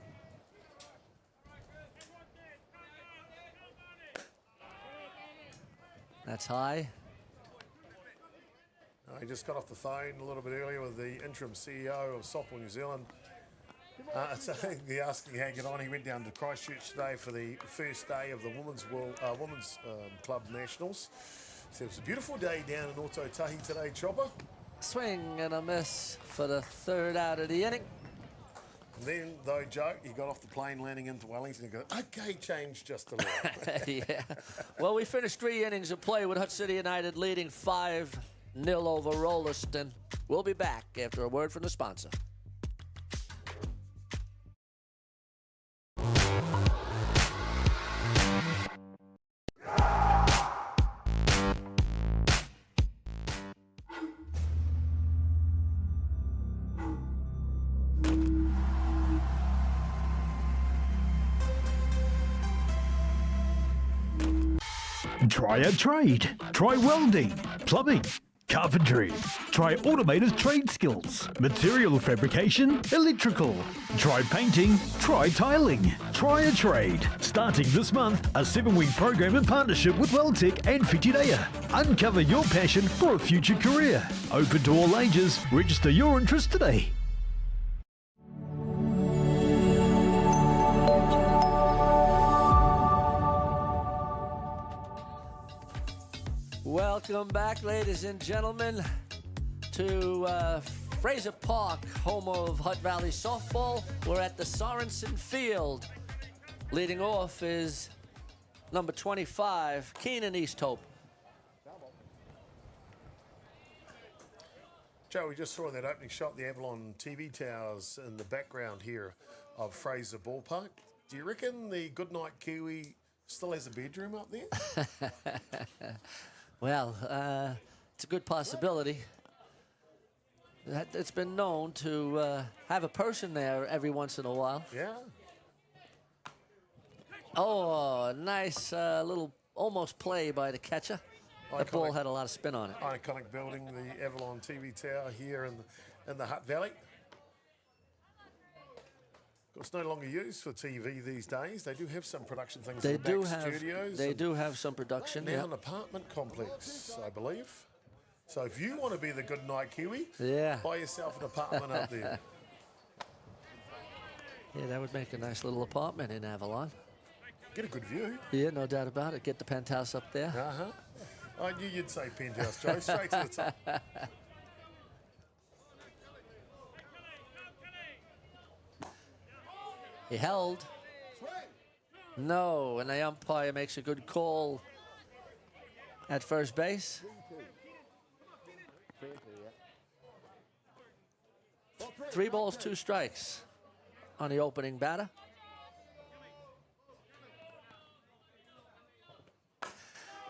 That's high. I just got off the phone a little bit earlier with the interim CEO of Softball New Zealand. So they're asking how you get on. He went down to Christchurch today for the first day of the Women's Club Nationals. So it was a beautiful day down in Otautahi today, Chopper. Swing and a miss for the 3rd out of the inning. And then, though, Joe, he got off the plane landing into Wellington and go, okay, change just a little. Yeah. Well, we finished 3 innings of play with Hutt City United leading 5-0 over Rolleston. We'll be back after a word from the sponsor. Try a trade. Try welding, plumbing, carpentry. Try automated trade skills, material fabrication, electrical. Try painting, try tiling. Try a trade. Starting this month, a 7-week program in partnership with Welltech and Whitireia. Uncover your passion for a future career. Open to all ages. Register your interest today. Welcome back, ladies and gentlemen, to Fraser Park, home of Hutt Valley softball. We're at the Sorensen Field. Leading off is number 25, Keenan Easthope. Joe, we just saw that opening shot, the Avalon TV towers in the background here of Fraser Ballpark. Do you reckon the Goodnight Kiwi still has a bedroom up there? Well, it's a good possibility. It's been known to have a person there every once in a while. Yeah. Oh, nice little almost play by the catcher. That ball had a lot of spin on it. Iconic building, the Avalon TV tower here in the Hutt Valley. It's no longer used for TV these days. They do have some production things in the back studios. They do have some production. Now an apartment complex, I believe. So if you want to be the Goodnight Kiwi, buy yourself an apartment up there. Yeah, that would make a nice little apartment in Avalon. Get a good view. Yeah, no doubt about it. Get the penthouse up there. Uh-huh. I knew you'd say penthouse, Joe. Straight to the top. He held. No, and the umpire makes a good call at first base. 3 balls, 2 strikes on the opening batter.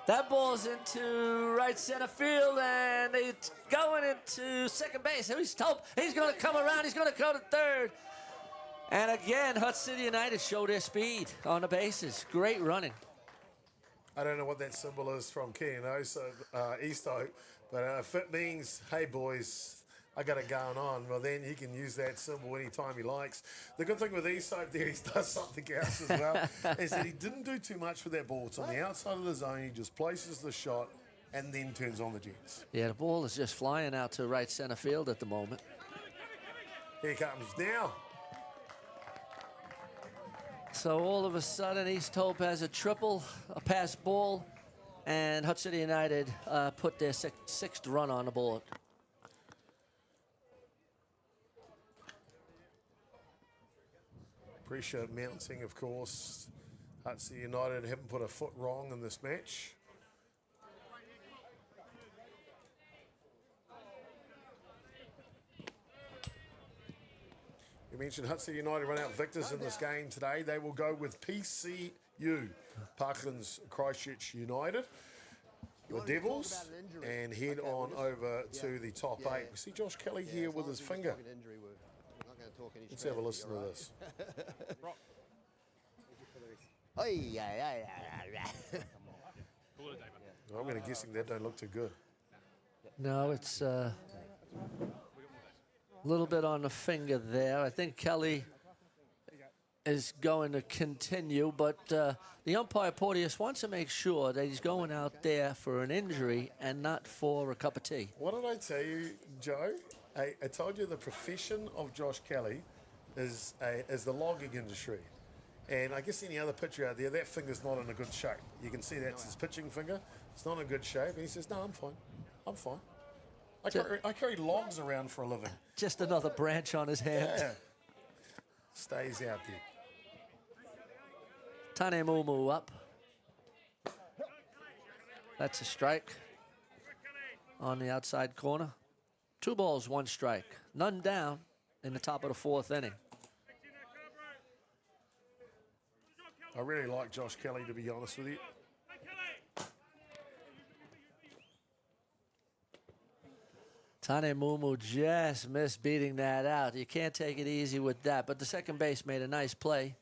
That ball's into right center field, and it's going into second base. He's going to come around. He's going to go to third. And again, Hutt City United show their speed on the bases. Great running. I don't know what that symbol is from East Hope, but if it means, hey, boys, I got it going on, well, then he can use that symbol anytime he likes. The good thing with East Hope there, he does something else as well, is that he didn't do too much with that ball. It's on the outside of the zone. He just places the shot and then turns on the jets. Yeah, the ball is just flying out to right center field at the moment. Here comes now. So all of a sudden, East Hope has a triple, a pass ball, and Hutt City United put their sixth run on the board. Pressure mounting, of course. Hutt City United haven't put a foot wrong in this match. You mentioned Hutt City United run out victors in this game today. They will go with PCU, Parklands Christchurch United, your Devils, and head on over to the top 8. We see Josh Kelly here with his finger. Let's have a listen to this. I'm going to guessing that don't look too good. No, it's a little bit on the finger there. I think Kelly is going to continue, but the umpire Porteous wants to make sure that he's going out there for an injury and not for a cup of tea. What did I tell you, Joe? I told you the profession of Josh Kelly is the logging industry. And I guess any other pitcher out there, that finger's not in a good shape. You can see that's his pitching finger. It's not in a good shape. And he says, no, I'm fine. I'm fine. I carry logs around for a living. Just another branch on his hand. Yeah. Stays out there. Tane Mumu up. That's a strike on the outside corner. 2 balls, 1 strike. None down in the top of the 4th inning. I really like Josh Kelly, to be honest with you. Tane Mumu just missed beating that out. You can't take it easy with that. But the second base made a nice play.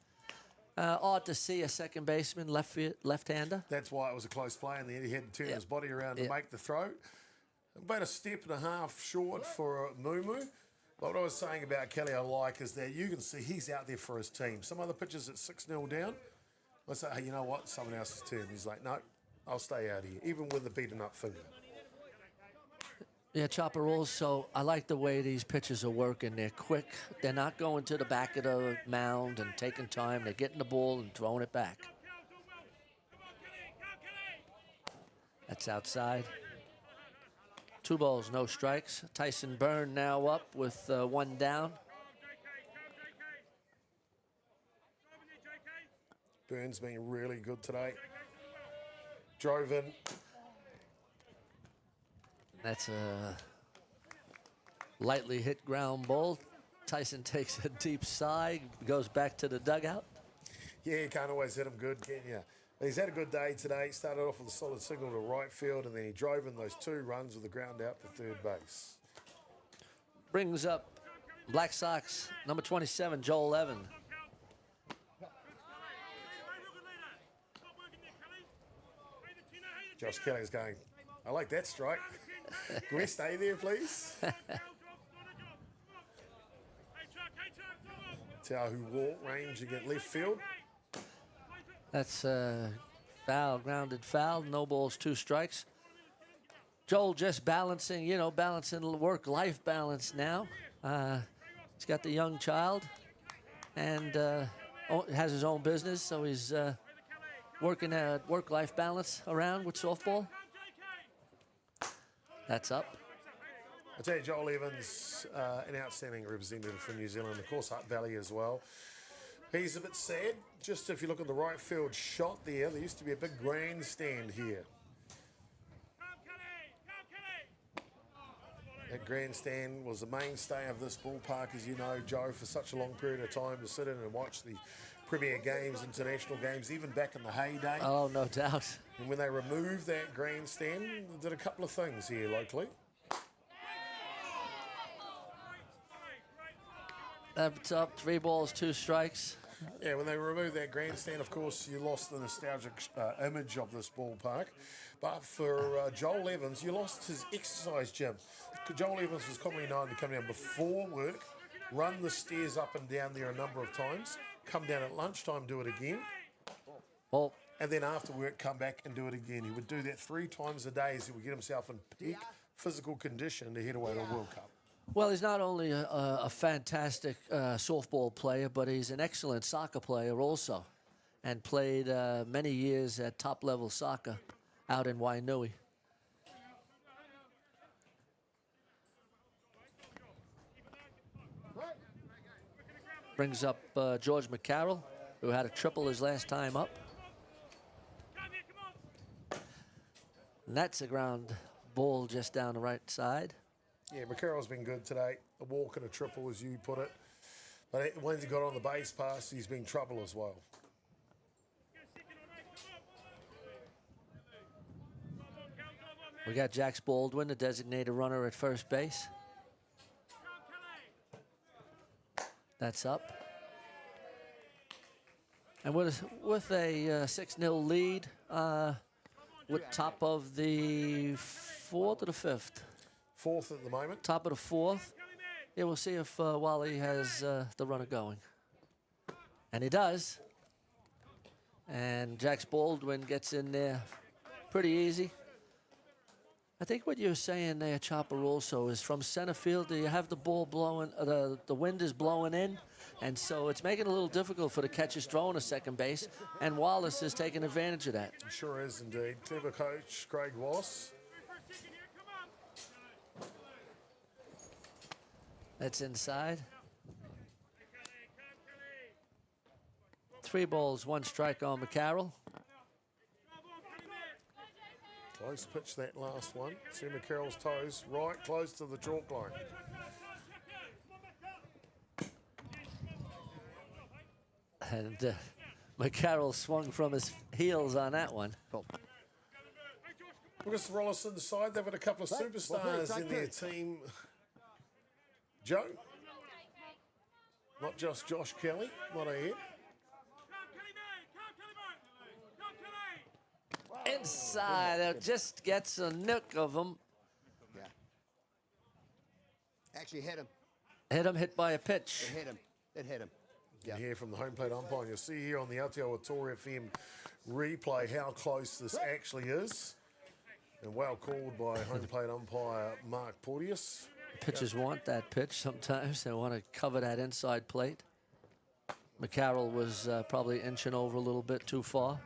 Odd to see a second baseman, left-hander. That's why it was a close play, and then he had to turn his body around to make the throw. About a step and a half short for Mumu. But what I was saying about Kelly I like is that you can see he's out there for his team. Some other pitchers at 6-0 down, I say, hey, you know what? Someone else's turn. He's like, no, I'll stay out here, even with the beaten up finger. Yeah, Chopper also, I like the way these pitchers are working. They're quick. They're not going to the back of the mound and taking time. They're getting the ball and throwing it back. That's outside. 2 balls, no strikes. Tyson Byrne now up with 1 down. Burns been really good today. Drove in. That's a lightly hit ground ball. Tyson takes a deep sigh, goes back to the dugout. Yeah, you can't always hit him good, can you? He's had a good day today. Started off with a solid signal to right field, and then he drove in those 2 runs with the ground out to third base. Brings up Black Sox, number 27, Joel Evan. Josh Kelly's going, I like that strike. Can we stay there, please? Tahu walk range against left field. That's foul, grounded foul. No balls, 2 strikes. Joel just balancing, balancing work-life balance now. He's got the young child and has his own business, so he's working a work-life balance around with softball. That's up. I tell you, Joel Evans, an outstanding representative for New Zealand, of course, Hutt Valley as well. He's a bit sad. Just if you look at the right field shot there used to be a big grandstand here. That grandstand was the mainstay of this ballpark, as you know, Joe, for such a long period of time to sit in and watch the Premier games, international games, even back in the heyday. Oh, no doubt. And when they removed that grandstand, they did a couple of things here locally. That's up, 3 balls, 2 strikes. Yeah, when they removed that grandstand, of course, you lost the nostalgic image of this ballpark. But for Joel Evans, you lost his exercise gym. Joel Evans was commonly known to come down before work, run the stairs up and down there a number of times, come down at lunchtime, do it again, Well, and then after work, come back and do it again. He would do that 3 times a day as he would get himself in peak physical condition to head away to a World Cup. well, he's not only a fantastic softball player, but he's an excellent soccer player also, and played many years at top-level soccer out in Wainui. Brings up George McCarroll, who had a triple his last time up. And that's a ground ball just down the right side. Yeah, McCarroll's been good today. A walk and a triple, as you put it. But when he got on the base pass, he's been trouble as well. We got Jax Baldwin, the designated runner at first base. That's up. And with a 6-0 lead, with top of the 4th or the 5th? 4th at the moment. Top of the 4th. Yeah, we'll see if Wally has the runner going. And he does. And Jax Baldwin gets in there pretty easy. I think what you're saying there, Chopper, also is from center field, you have the ball blowing, the wind is blowing in, and so it's making it a little difficult for the catchers throwing to second base, and Wallace is taking advantage of that. Sure is indeed. Clever coach, Craig Wallace. That's inside. 3 balls, 1 strike on McCarroll. Close pitch, that last one. See McCarroll's toes right close to the chalk line. And McCarroll swung from his heels on that one. Look at the Rolleston side. They've got a couple of superstars in their team. Joe. Not just Josh Kelly. Not a hit. Inside, it just gets a nook of him. Yeah. Actually hit him. Hit by a pitch. It hit him. It hit him. You can hear from the home plate umpire. You'll see here on the Atiawa Toa FM replay how close this actually is. And well called by home plate umpire Mark Porteous. Pitchers want that pitch sometimes. They want to cover that inside plate. McCarroll was probably inching over a little bit too far.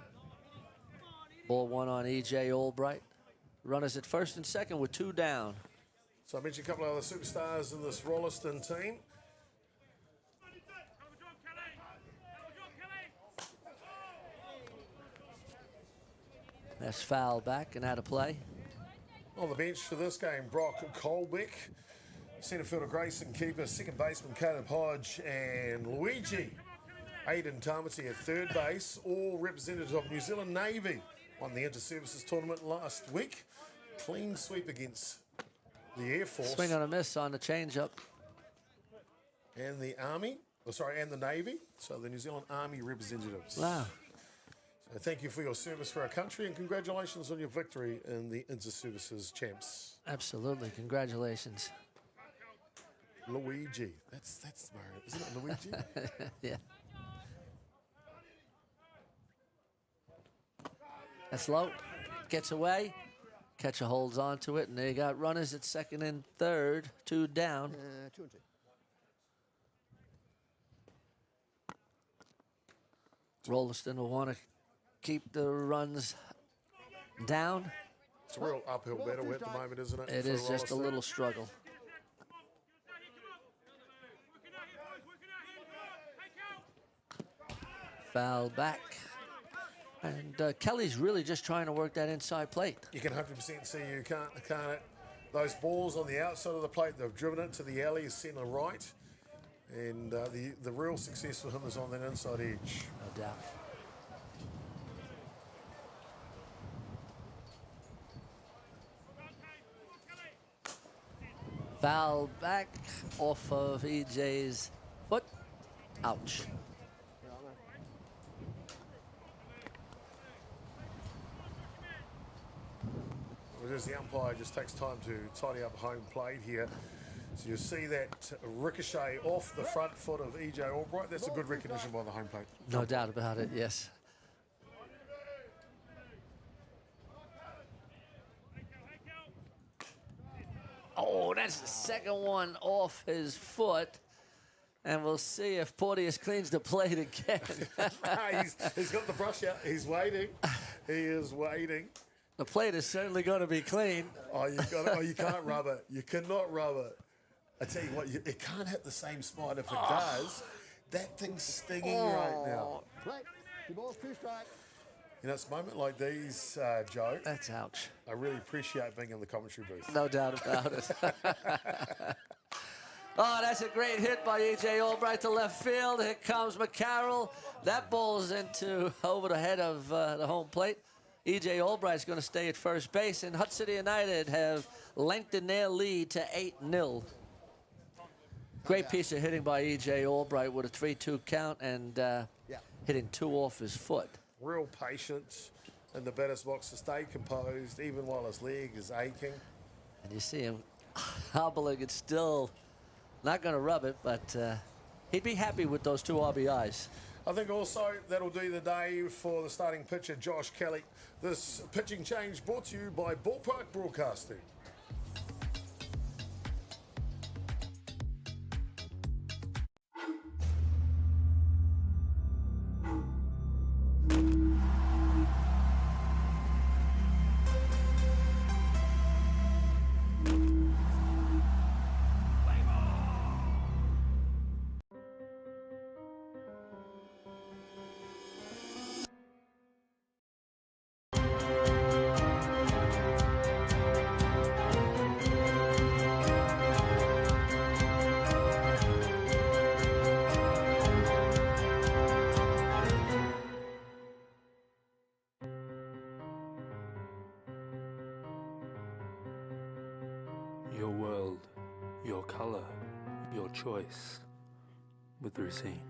Ball 1 on E.J. Albright. Runners at first and second with 2 down. So I mentioned a couple of other superstars in this Rolleston team. That's foul back and out of play. On the bench for this game, Brock Colbeck, centre fielder Grayson Keeper, second baseman Caleb Hodge, and Luigi Aidan Tamati at third base, all representatives of New Zealand Navy. Won the Inter-Services tournament last week. Clean sweep against the Air Force. Swing on a miss on the changeup. And the Army, and the Navy. So the New Zealand Army representatives. Wow. So thank you for your service for our country and congratulations on your victory in the Inter-Services Champs. Absolutely. Congratulations. Luigi. That's Mario, isn't it, Luigi? Yeah. That's low. Gets away. Catcher holds on to it, and they got runners at second and third. 2 down. 2 and 2. Rolleston will want to keep the runs down. It's a real uphill battle at the moment, isn't it? It for is just a Rolleston? little struggle. Foul back. And Kelly's really just trying to work that inside plate. You can 100% see you can't those balls on the outside of the plate, they've driven it to the alley, centre right. And the real success for him is on that inside edge. No doubt. Foul back off of EJ's foot. Ouch. Well, as the umpire just takes time to tidy up home plate here. So you see that ricochet off the front foot of EJ Albright. That's a good recognition by the home plate. No doubt about it, yes. Oh, that's the second one off his foot. And we'll see if Porteous cleans the plate again. he's got the brush out. He's waiting. He is waiting. The plate is certainly going to be clean. Oh, you can't rub it. You cannot rub it. I tell you what, it can't hit the same spot. If it does, that thing's stinging right now. Right. Your ball's 2 strike. You know, it's a moment like these, Joe. That's ouch. I really appreciate being in the commentary booth. No doubt about it. Oh, that's a great hit by E.J. Albright to left field. Here comes McCarroll. That ball's over the head of the home plate. E.J. Albright's going to stay at first base, and Hutt City United have lengthened their lead to 8-0. Great piece of hitting by E.J. Albright with a 3-2 count and hitting 2 off his foot. Real patience in the batter's box to stay composed, even while his leg is aching. And you see him hobbling. It's still not going to rub it, but he'd be happy with those 2 RBIs. I think also that'll do the day for the starting pitcher, Josh Kelly. This pitching change brought to you by Ballpark Broadcasting. Your world, your colour, your choice with Racine.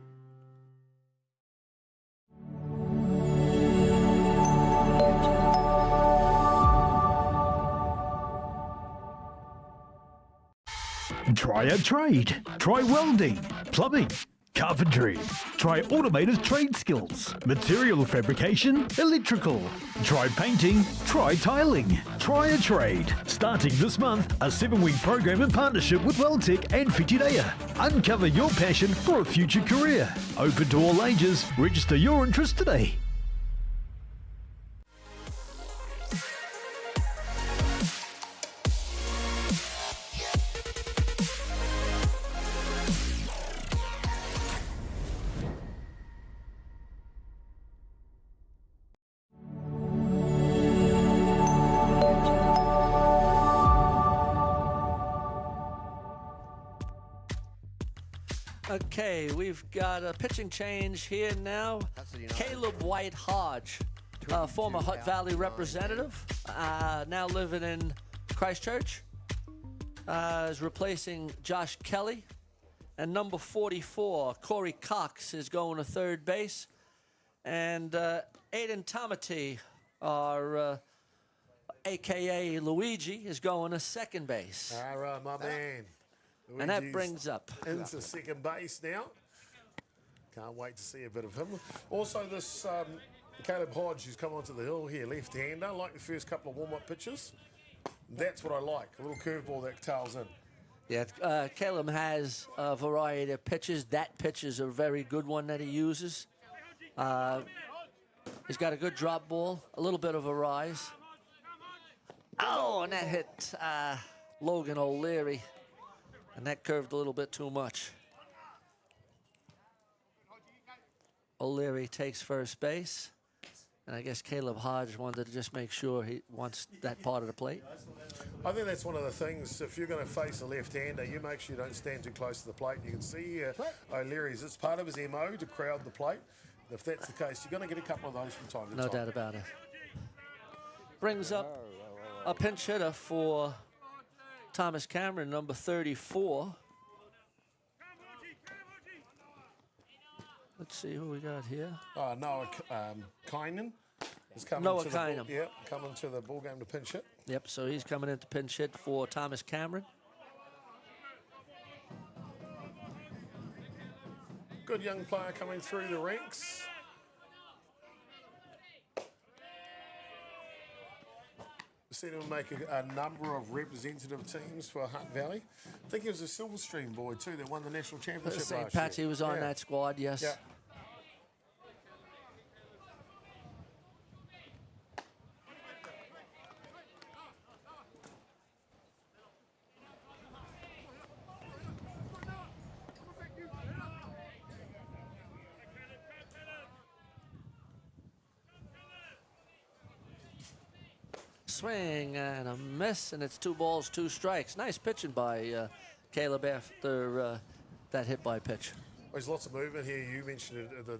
Try a trade. Try welding, plumbing, carpentry. Try automated trade skills, material fabrication, electrical. Try painting, try tiling. Try a trade. Starting this month, a 7-week program in partnership with Weldtech and Whitireia. Uncover your passion for a future career. Open to all ages. Register your interest today. Okay, we've got a pitching change here now. Caleb White Hodge, former Hutt Valley representative, now living in Christchurch, is replacing Josh Kelly. And number 44, Corey Cox, is going to third base. And Aiden Tamati, our a.k.a. Luigi, is going to second base. All right, my man. And that brings up into second base now. Can't wait to see a bit of him. Also, this Caleb Hodge, who's come onto the hill here, left-hander, like the first couple of warm-up pitches. That's what I like, a little curveball that tails in. Yeah, Caleb has a variety of pitches. That pitch is a very good one that he uses. He's got a good drop ball, a little bit of a rise. Oh, and that hit Logan O'Leary. And that curved a little bit too much. O'Leary takes first base. And I guess Caleb Hodge wanted to just make sure he wants that part of the plate. I think that's one of the things. If you're going to face a left-hander, you make sure you don't stand too close to the plate. You can see here O'Leary's. It's part of his MO to crowd the plate. If that's the case, you're going to get a couple of those from time to time. No doubt about it. Brings up a pinch hitter for Thomas Cameron, number 34. Let's see who we got here. Noah Kynan is coming Noah to the Kynan. coming to the ball game to pinch hit. Yep, so he's coming in to pinch hit for Thomas Cameron. Good young player coming through the ranks. Seen him make a number of representative teams for Hutt Valley. I think he was a Silverstream boy too that won the national championship St. last year. Patsy was on that squad, yes. Yeah. Swing and a miss, and it's 2 balls, 2 strikes. Nice pitching by Caleb after that hit by pitch. There's lots of movement here. You mentioned it at the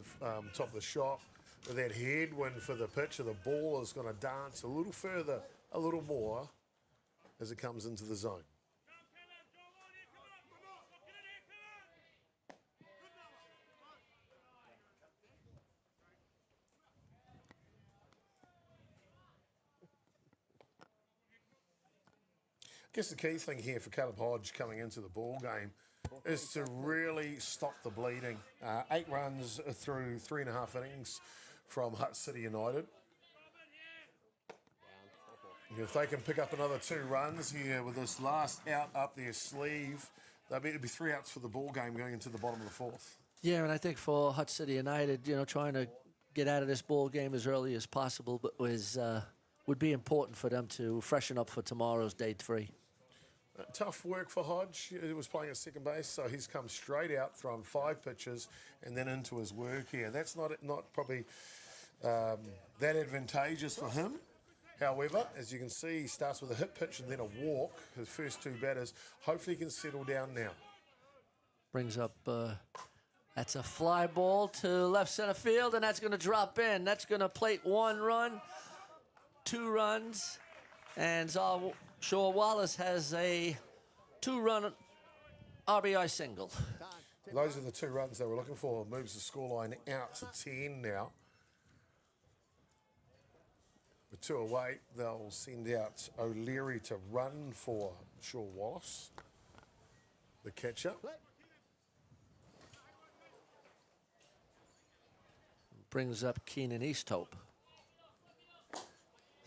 top of the shot. With that headwind for the pitcher, the ball is going to dance a little further, a little more as it comes into the zone. I guess the key thing here for Caleb Hodge coming into the ball game is to really stop the bleeding. 8 runs through 3.5 innings from Hutt City United. If they can pick up another 2 runs here with this last out up their sleeve, it'll be 3 outs for the ball game going into the bottom of the 4th. Yeah, and I think for Hutt City United, trying to get out of this ball game as early as possible, but would be important for them to freshen up for tomorrow's day 3. Tough work for Hodge. He was playing at second base, so he's come straight out, thrown 5 pitches, and then into his work here. That's not probably that advantageous for him. However, as you can see, he starts with a hit pitch and then a walk. His first 2 batters. Hopefully, he can settle down now. Brings up. That's a fly ball to left center field, and that's going to drop in. That's going to plate 1 run, 2 runs, and Shaw Wallace has a 2-run RBI single. Those are the 2 runs they were looking for. Moves the scoreline out to 10 now. With 2 away, they'll send out O'Leary to run for Shaw Wallace, the catcher. Brings up Keenan Easthope.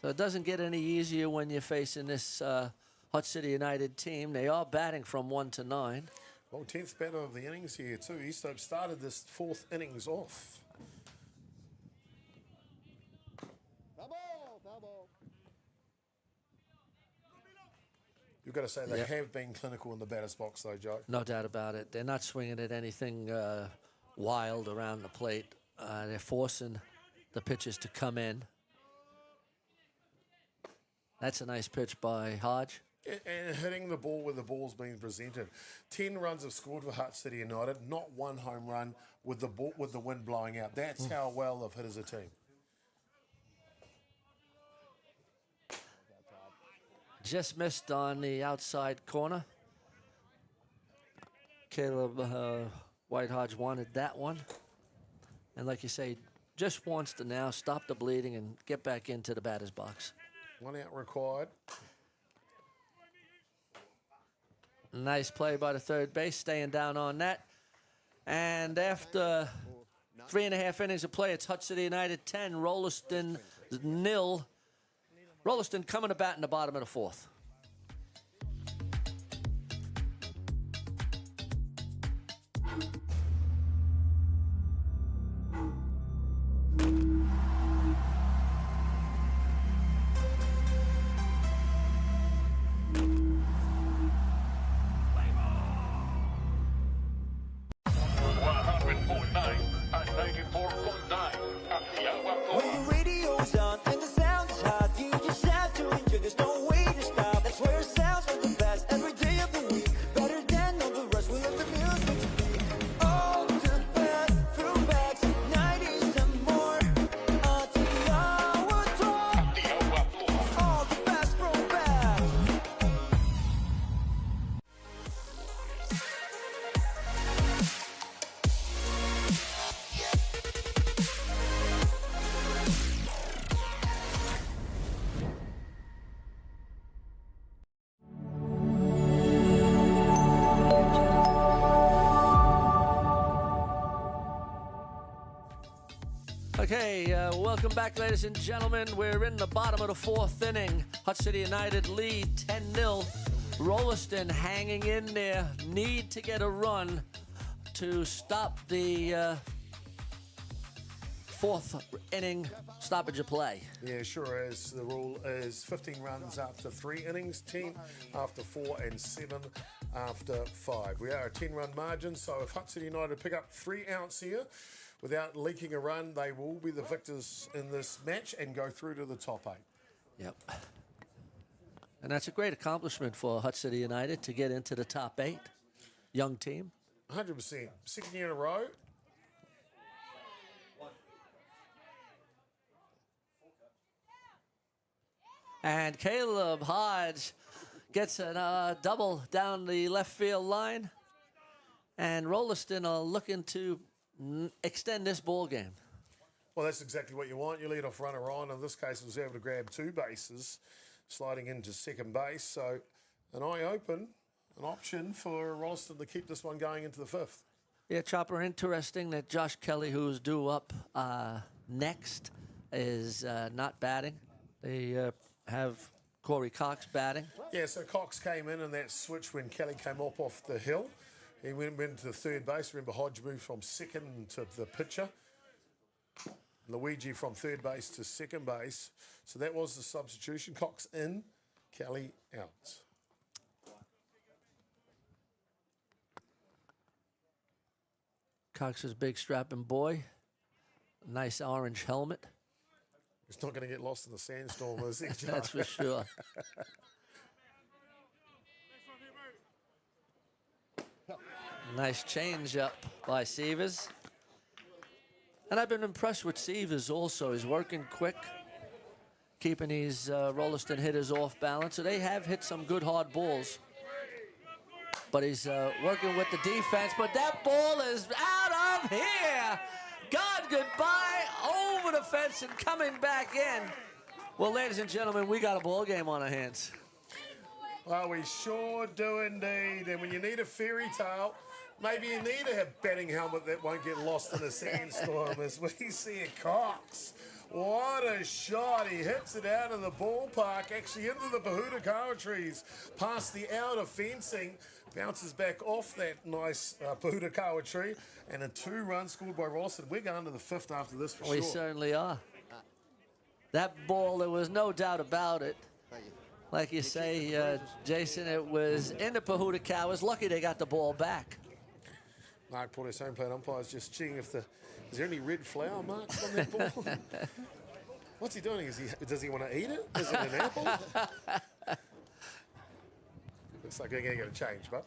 So it doesn't get any easier when you're facing this Hutt City United team. They are batting from 1 to 9. Well, 10th batter of the innings here too. Easthope started this 4th innings off. You've got to say they have been clinical in the batter's box though, Joe. No doubt about it. They're not swinging at anything wild around the plate. They're forcing the pitches to come in. That's a nice pitch by Hodge. And hitting the ball where the ball's being presented. 10 runs have scored for Hutt City United, not 1 home run with the wind blowing out. That's how well they've hit as a team. Just missed on the outside corner. Caleb White Hodge wanted that one. And like you say, just wants to now stop the bleeding and get back into the batter's box. 1 out required. Nice play by the third base, staying down on that. And after 3.5 innings of play, it's Hutt City United 10, Rolleston 0. Rolleston coming to bat in the bottom of the 4th. At 94.4 Okay, welcome back, ladies and gentlemen. We're in the bottom of the fourth inning. Hutt City United lead 10-0. Rolleston hanging in there. Need to get a run to stop the fourth inning stoppage of play. Yeah, sure is. The rule is 15 runs after 3 innings, 10 after 4, and 7 after 5. We are a 10-run margin, so if Hutt City United pick up 3 outs here without leaking a run, they will be the victors in this match and go through to the top 8. Yep. And that's a great accomplishment for Hutt City United to get into the top 8. Young team. 100%. Second year in a row. And Caleb Hodge gets a double down the left field line. And Rolleston are looking to extend this ball game. Well, that's exactly what you want. Your leadoff runner on. In this case, was able to grab 2 bases, sliding into second base. So an eye open, an option for Rolleston to keep this one going into the 5th. Yeah, Chopper, interesting that Josh Kelly, who's due up next, is not batting. They have Corey Cox batting. Yeah, so Cox came in that switch when Kelly came up off the hill. He went to the third base. Remember, Hodge moved from second to the pitcher. Luigi from third base to second base. So that was the substitution. Cox in, Kelly out. Cox is a big strapping boy. Nice orange helmet. He's not going to get lost in the sandstorm, is he, Joe? That's for sure. Nice change up by Severs. And I've been impressed with Severs also. He's working quick, keeping these Rolleston hitters off balance. So they have hit some good hard balls. But he's working with the defense. But that ball is out of here. God, goodbye, over the fence and coming back in. Well, ladies and gentlemen, we got a ball game on our hands. Well, we sure do indeed. And when you need a fairy tale, maybe you need a batting helmet that won't get lost in a sandstorm, as we see a Cox. What a shot. He hits it out of the ballpark, actually into the Pahutakawa trees, past the outer fencing, bounces back off that nice Pahutakawa tree, and a 2-run scored by Rolleston. We're going to the 5th after this for sure. We certainly are. That ball, there was no doubt about it. Like you say, Jason, it was in the Pahutakawas. Lucky they got the ball back. Mark Porter's home plate umpire is just checking if is there any red flower marks on that ball? What's he doing? Does he want to eat it? Is it an apple? Looks like they're going to get a change, but.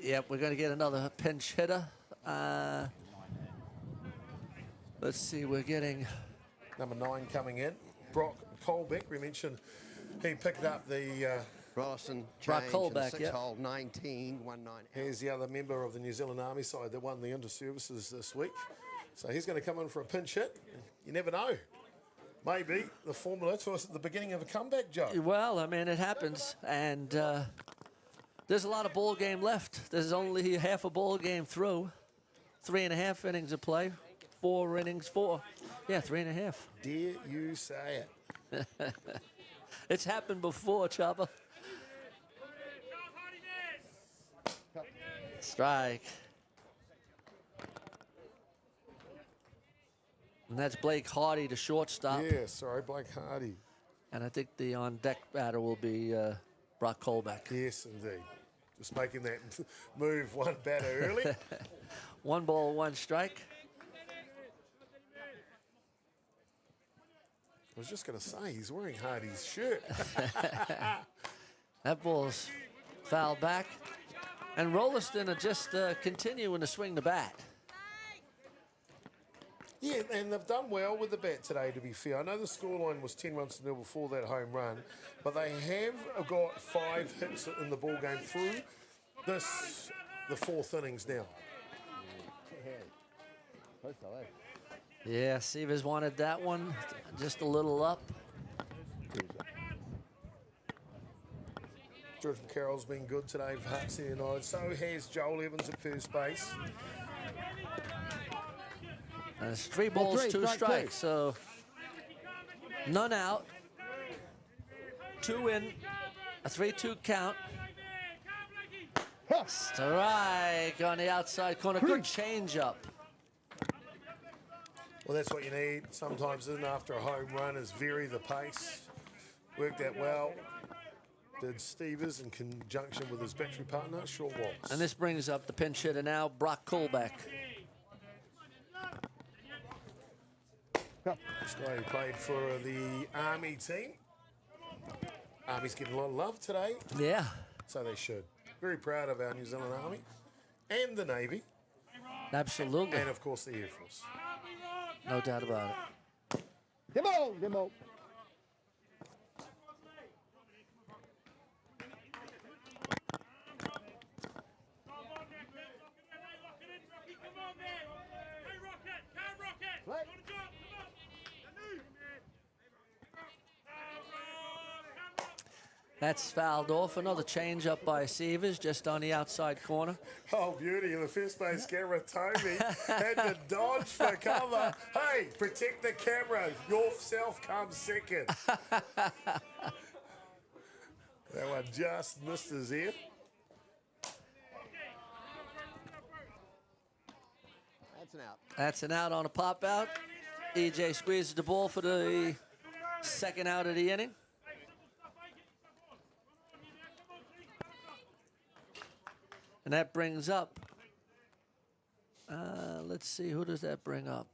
Yep, we're going to get another pinch hitter. Let's see, we're getting number 9 coming in. Brock Colbeck, we mentioned he picked up the Rolleston Brock change Colbeck, in the 6th yep. hole, 19, 1-9 out. Here's the other member of the New Zealand Army side that won the inter-services this week. So he's going to come in for a pinch hit. You never know. Maybe the formula to us at the beginning of a comeback, Joe. Well, I mean, it happens, and there's a lot of ball game left. There's only half a ball game through. 3.5 innings of play. 4 innings, 4. Yeah, 3.5. Dare you say it? It's happened before, Chopper. Strike. And that's Blake Hardy, the shortstop. Yeah, sorry, Blake Hardy. And I think the on-deck batter will be Brock Colbeck. Yes, indeed. Just making that move one batter early. 1 ball, 1 strike. I was just going to say, he's wearing Hardy's shirt. That ball's fouled back. And Rolleston are just continuing to swing the bat. Yeah, and they've done well with the bat today, to be fair. I know the scoreline was 10 runs to 0 before that home run, but they have got 5 hits in the ball game through the 4th innings now. Yeah, Severs wanted that one just a little up. George McCarroll's been good today for Hutt City United. So has Joel Evans at first base. There's 3 balls, three, 2 strike strikes, so none out. 2 in, a 3-2 count. Strike on the outside corner. Good change up. Well, that's what you need sometimes, isn't it, after a home run, is vary the pace. Worked that well. Did Stevers in conjunction with his battery partner, sure was. And this brings up the pinch hitter now, Brock Colbeck. This guy who played for the Army team. Army's getting a lot of love today, Yeah. so they should. Very proud of our New Zealand Army and the Navy, Absolutely. and of course the Air Force. No doubt about it. Demo. That's fouled off. Another change up by Severs just on the outside corner. Oh, beauty. The first base camera, Toby, had to dodge for cover. Hey, protect the camera. Yourself comes second. That one just missed his ear. That's an out. That's an out on a pop out. EJ squeezes the ball for the second out of the inning. And that brings up, let's see, who does that bring up?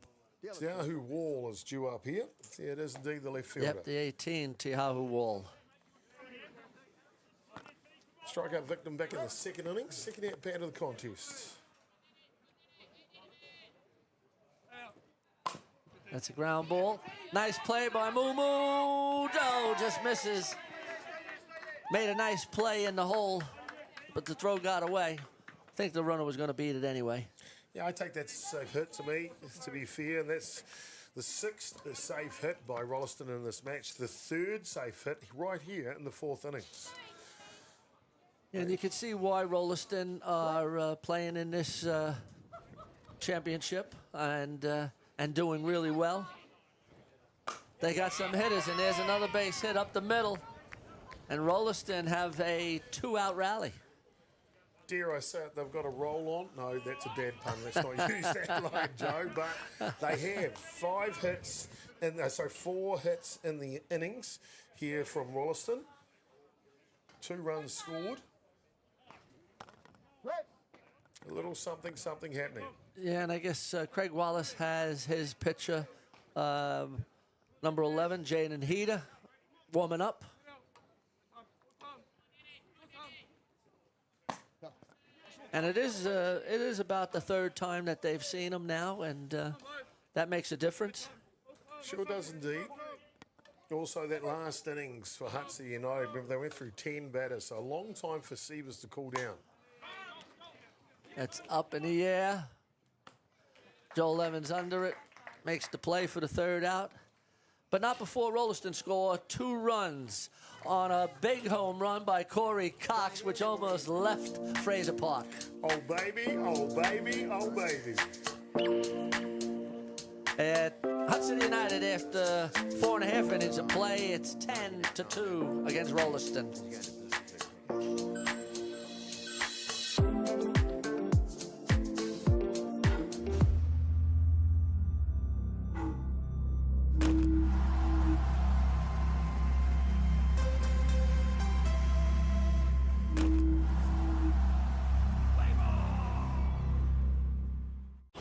Tiahu Wall is due up here. Yeah, it is indeed the left fielder. Yep, the 18, Tiahu Wall. Strikeout victim back in the second innings, second at bat of the contest. That's a ground ball. Nice play by Mumu. Oh, just misses. Made a nice play in the hole, but the throw got away. I think the runner was going to beat it anyway. Yeah, I take that safe hit to me, to be fair, and that's the 6th safe hit by Rolleston in this match, the 3rd safe hit right here in the 4th innings. And you can see why Rolleston are playing in this championship and doing really well. They got some hitters, and there's another base hit up the middle. And Rolleston have a 2-out rally. Dare I say it, they've got a roll on? No, that's a bad pun. Let's not use that line, Joe. But they have 4 hits in the innings here from Rolleston. 2 runs scored. A little something happening. Yeah, and I guess Craig Wallace has his pitcher, number 11, Jaden Heater, warming up. And it is about the 3rd time that they've seen him now, and that makes a difference. Sure does indeed. Also, that last innings for Hutt United, remember they went through 10 batters, so a long time for Severs to cool down. That's up in the air. Joel Evans under it, makes the play for the 3rd out. But not before Rolleston score 2 runs on a big home run by Corey Cox, which almost left Fraser Park. Oh, baby, oh, baby, oh, baby. At Hudson United, after 4.5 innings of play, it's 10-2 against Rolleston.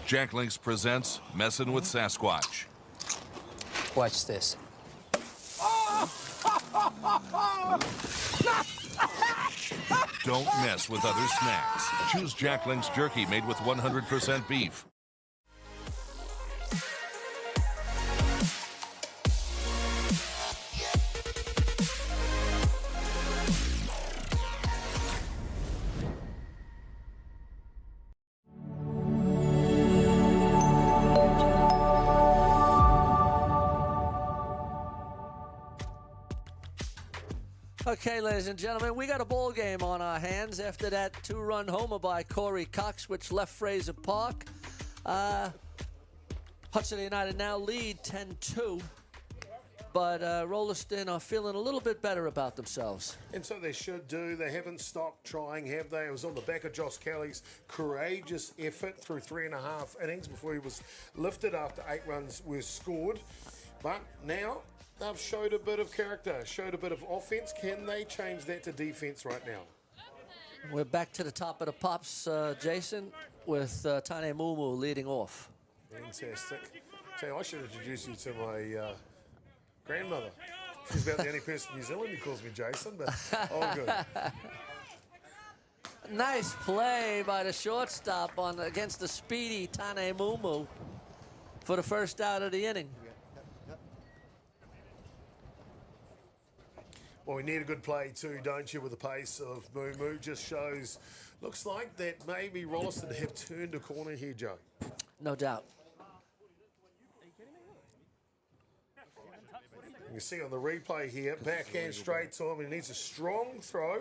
Jack Links presents Messin' with Sasquatch. Watch this. Don't mess with other snacks. Choose Jack Links jerky made with 100% beef. Okay, ladies and gentlemen, we got a ball game on our hands after that 2-run homer by Corey Cox, which left Fraser Park. Hutt Hutt City United now lead 10-2. But Rolleston are feeling a little bit better about themselves. And so they should do. They haven't stopped trying, have they? It was on the back of Josh Kelly's courageous effort through 3.5 innings before he was lifted after 8 runs were scored. But now they've showed a bit of character, showed a bit of offense. Can they change that to defense right now? We're back to the top of the pops, Jason, with Tane Mumu leading off. Fantastic. Say, I should introduce you to my grandmother. She's about the only person in New Zealand who calls me Jason, but all good. Nice play by the shortstop against the speedy Tane Mumu for the first out of the inning. Well, we need a good play too, don't you, with the pace of Mumu. Just shows, looks like that maybe Rolleston have turned a corner here, Joe. No doubt. You can see on the replay here, backhand straight to him. He needs a strong throw.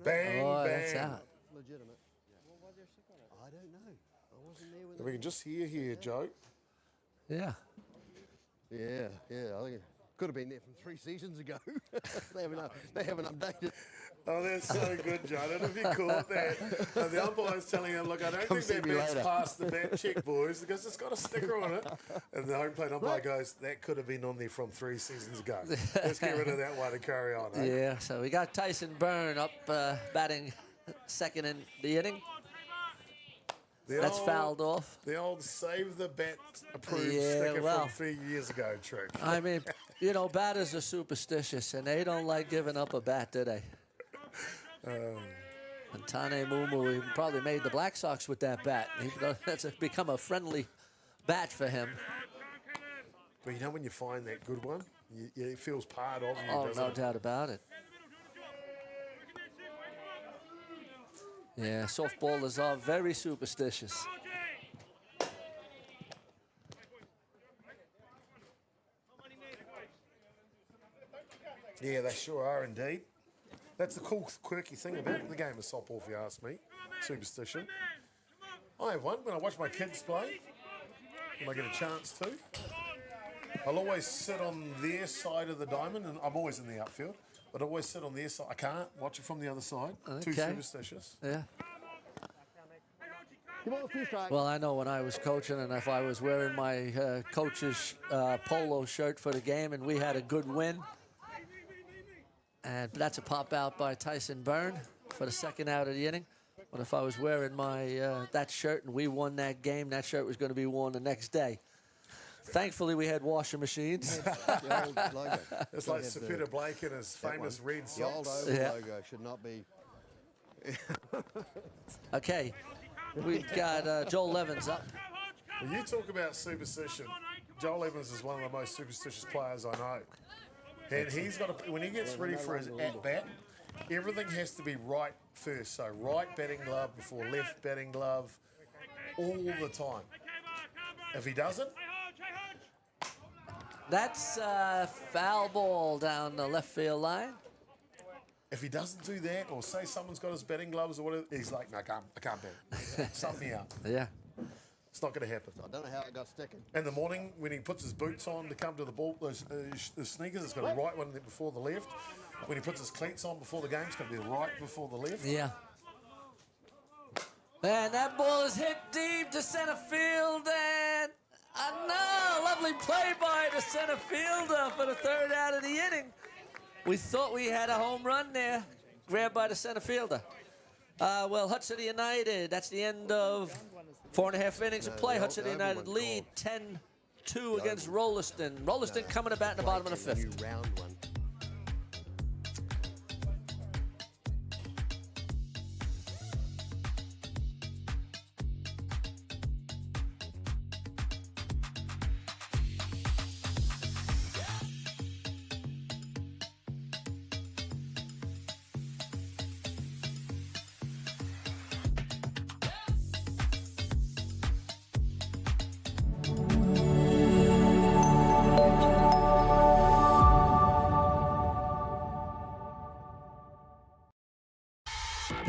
Bang, oh, bang. That's out. Legitimate. I don't know. I wasn't there when We can just hear here, Joe. Yeah. Yeah, I think it could have been there from 3 seasons ago. they haven't updated. Oh, that's so good, Joe. I don't know if you caught that. And the umpire's telling him, look, I don't Come think that see me bat's later. past the bat check, boys, because it's got a sticker on it. And the home plate umpire goes, that could have been on there from 3 seasons ago. Let's get rid of that one and carry on. Eh? Yeah, so we got Tyson Byrne up batting second in the inning. That's fouled off. The old save the bat approved Yeah, sticker well, from 3 years ago trick. I mean, you know, batters are superstitious, and they don't like giving up a bat, do they? And Tane Mumu, he probably made the Black Sox with that bat. That's become a friendly bat for him. But you know when you find that good one, it feels part of you, Oh, doesn't no it? doubt about it. Yeah, softballers are very superstitious. Yeah, they sure are indeed. That's the cool, quirky thing about the game of softball, if you ask me. Superstition. I have one when I watch my kids play, when I get a chance to. I'll always sit on their side of the diamond, and I'm always in the outfield, but I always sit on their side. I can't watch it from the other side. Too Okay. superstitious. Yeah. Come on, 2 strikes. Well, I know when I was coaching, and if I was wearing my coach's polo shirt for the game, and we had a good win, and that's a pop out by Tyson Byrne for the second out of the inning. But if I was wearing my that shirt and we won that game, that shirt was going to be worn the next day. Thankfully, we had washing machines. The old logo. It's Don't like have Sir the- Peter Blake and his that famous one. red The old socks. oval Yeah. logo should not be. Okay, we've got Joel Evans up. When you talk about superstition, Joel Evans is one of the most superstitious players I know. And he's got to, when he gets ready for his at-bat, everything has to be right first. So right batting glove before left batting glove all the time. If he doesn't, That's foul ball down the left field line. if he doesn't do that, or say someone's got his batting gloves or whatever, he's like, no, I can't bat. Sub me out. Yeah. It's not going to happen. I don't know how it got sticking. In the morning, when he puts his boots on to come to the ball, the sneakers, it's got a right one before the left. When he puts his cleats on before the game, it's going to be right before the left. Yeah. And that ball is hit deep to center field, and no, lovely play by the center fielder for the third out of the inning. We thought we had a home run there, grabbed by the center fielder. Well, Hutt City United, that's the end of 4.5 innings of play. Hutt City United lead 10-2 against Rolleston. Rolleston coming to bat in the bottom of the fifth. New round one.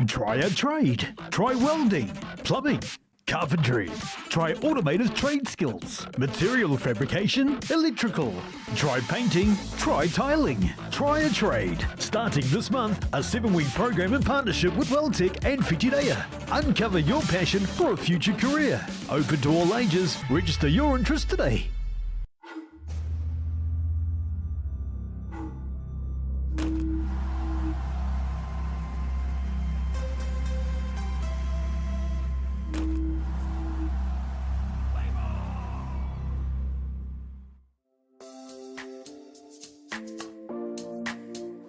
Try a trade. Try welding, plumbing, carpentry. Try automated trade skills. Material fabrication, electrical. Try painting, try tiling. Try a trade. Starting this month, a 7-week program in partnership with Welltech and Whitireia. Uncover your passion for a future career. Open to all ages. Register your interest today.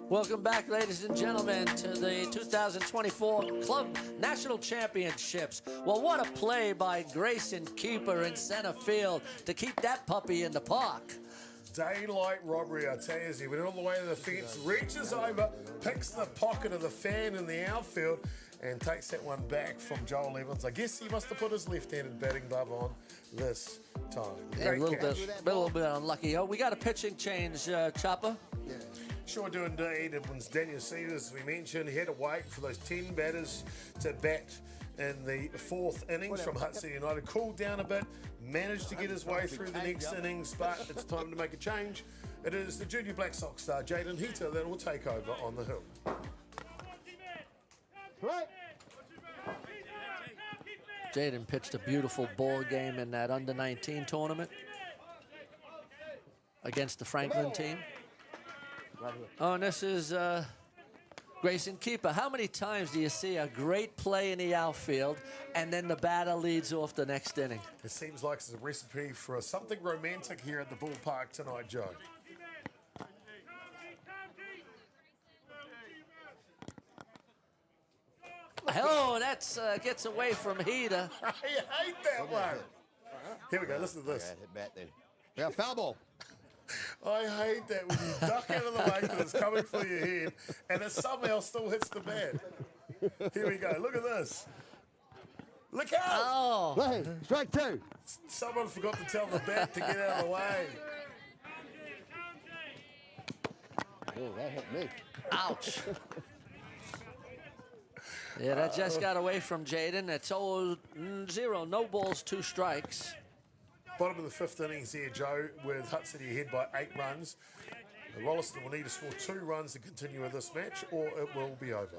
Welcome back, ladies and gentlemen, to the 2024 Club National Championships. Well, what a play by Grayson Keeper in center field to keep that puppy in the park. Daylight robbery, I tell you, as he went all the way to the fence, reaches over, picks the pocket of the fan in the outfield, and takes that one back from Joel Evans. I guess he must have put his left-handed batting glove on this time. Yeah, a little bit unlucky. Oh, we got a pitching change, Chopper. Yeah. Sure do indeed. It was Daniel Severs, as we mentioned. He had to wait for those 10 batters to bat in the 4th innings from Hutt City United. Cooled down a bit, managed to get his way through the next innings, but it's time to make a change. It is the junior Black Sox star, Jaden Hita, that will take over on the hill. Jaden pitched a beautiful ball game in that under-19 tournament against the Franklin team. Oh, and this is Grayson Keeper. How many times do you see a great play in the outfield and then the batter leads off the next inning? It seems like it's a recipe for something romantic here at the ballpark tonight, Joe. Oh, that's gets away from Hita. I hate that one. Here we go. Listen to this. Hit bat then. Yeah, foul ball. I hate that when you duck out of the way because it's coming for your head and it somehow still hits the bat. Here we go. Look at this. Look out. Oh. Hey, strike 2. Someone forgot to tell the bat to get out of the way. Oh, that hit me. Ouch. Yeah, that just got away from Jaden. It's 0-0. No balls, 2 strikes. Bottom of the 5th innings here, Joe, with Hutt City ahead by 8 runs. Rolleston will need to score 2 runs to continue with this match, or it will be over.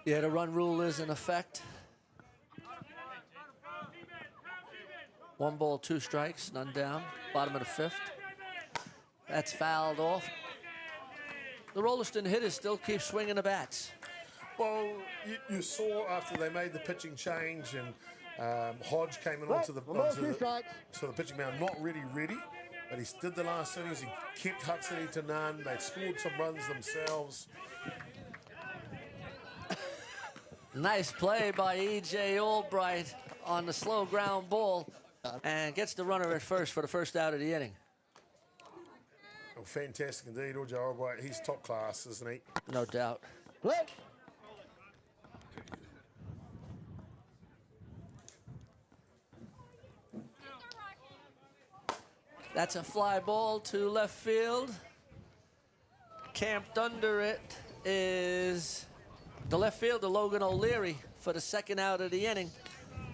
Yeah, the run rule is in effect. 1 ball, 2 strikes, none down. Bottom of the 5th. That's fouled off. The Rolleston hitters still keep swinging the bats. Well, you saw after they made the pitching change and Hodge came in onto the pitching mound, not really ready, but he did the last innings. He kept Hutt City to none. They scored some runs themselves. Nice play by E.J. Albright on the slow ground ball and gets the runner at first for the first out of the inning. Oh, fantastic indeed, E.J. Albright. He's top class, isn't he? No doubt. That's a fly ball to left field. Camped under it is the left fielder, Logan O'Leary, for the 2nd out of the inning.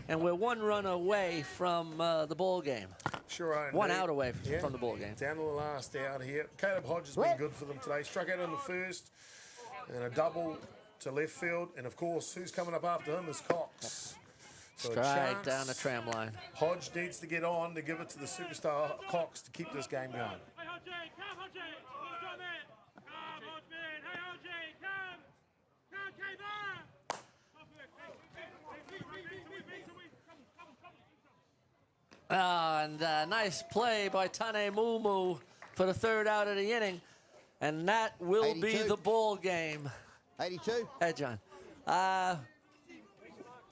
And we're 1 run away from the ball game. Sure are. 1 out away from the ball game. Down to the last out here. Caleb Hodge has been good for them today. Struck out in the 1st and a double to left field. And, of course, who's coming up after him is Cox. So strike down the tram line. Hodge needs to get on to give it to the superstar Cox to keep this game going. And nice play by Tane Mumu for the 3rd out of the inning. And that will 82. be the ball game. 82. Hey, John.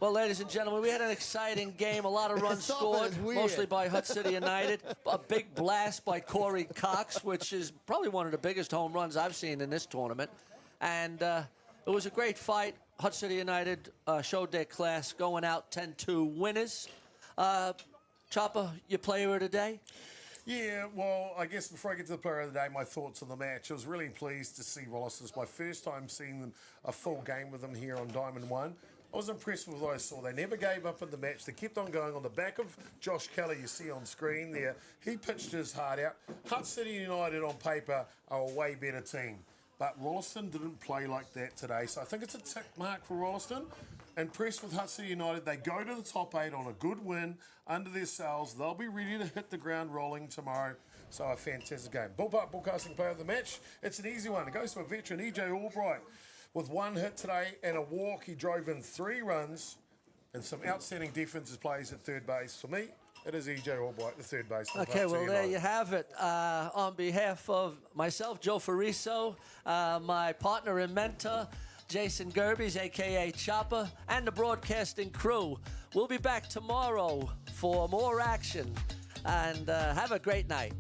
Well, ladies and gentlemen, we had an exciting game. A lot of runs scored, mostly by Hutt City United. A big blast by Corey Cox, which is probably one of the biggest home runs I've seen in this tournament. And it was a great fight. Hutt City United showed their class, going out 10-2 winners. Chopper, your player of the day? Yeah, well, I guess before I get to the player of the day, my thoughts on the match. I was really pleased to see Rolleston. It's my first time seeing them a full game with them here on Diamond 1. I was impressed with what I saw. They never gave up in the match. They kept on going on the back of Josh Kelly, you see on screen there. He pitched his heart out. Hutt City United on paper are a way better team. But Rolleston didn't play like that today. So I think it's a tick mark for Rolleston. Impressed with Hutt City United. They go to the top 8 on a good win under their sails. They'll be ready to hit the ground rolling tomorrow. So a fantastic game. Ballpark Broadcasting player of the match. It's an easy one. It goes to a veteran, EJ Albright. With 1 hit today and a walk, he drove in 3 runs and some outstanding defensive plays at third base. For me, it is EJ Albright, the third baseman. Okay, well, there you have it. On behalf of myself, Joe Fariso, my partner and mentor, Jason Gerbes, a.k.a. Chopper, and the broadcasting crew. We'll be back tomorrow for more action. And have a great night.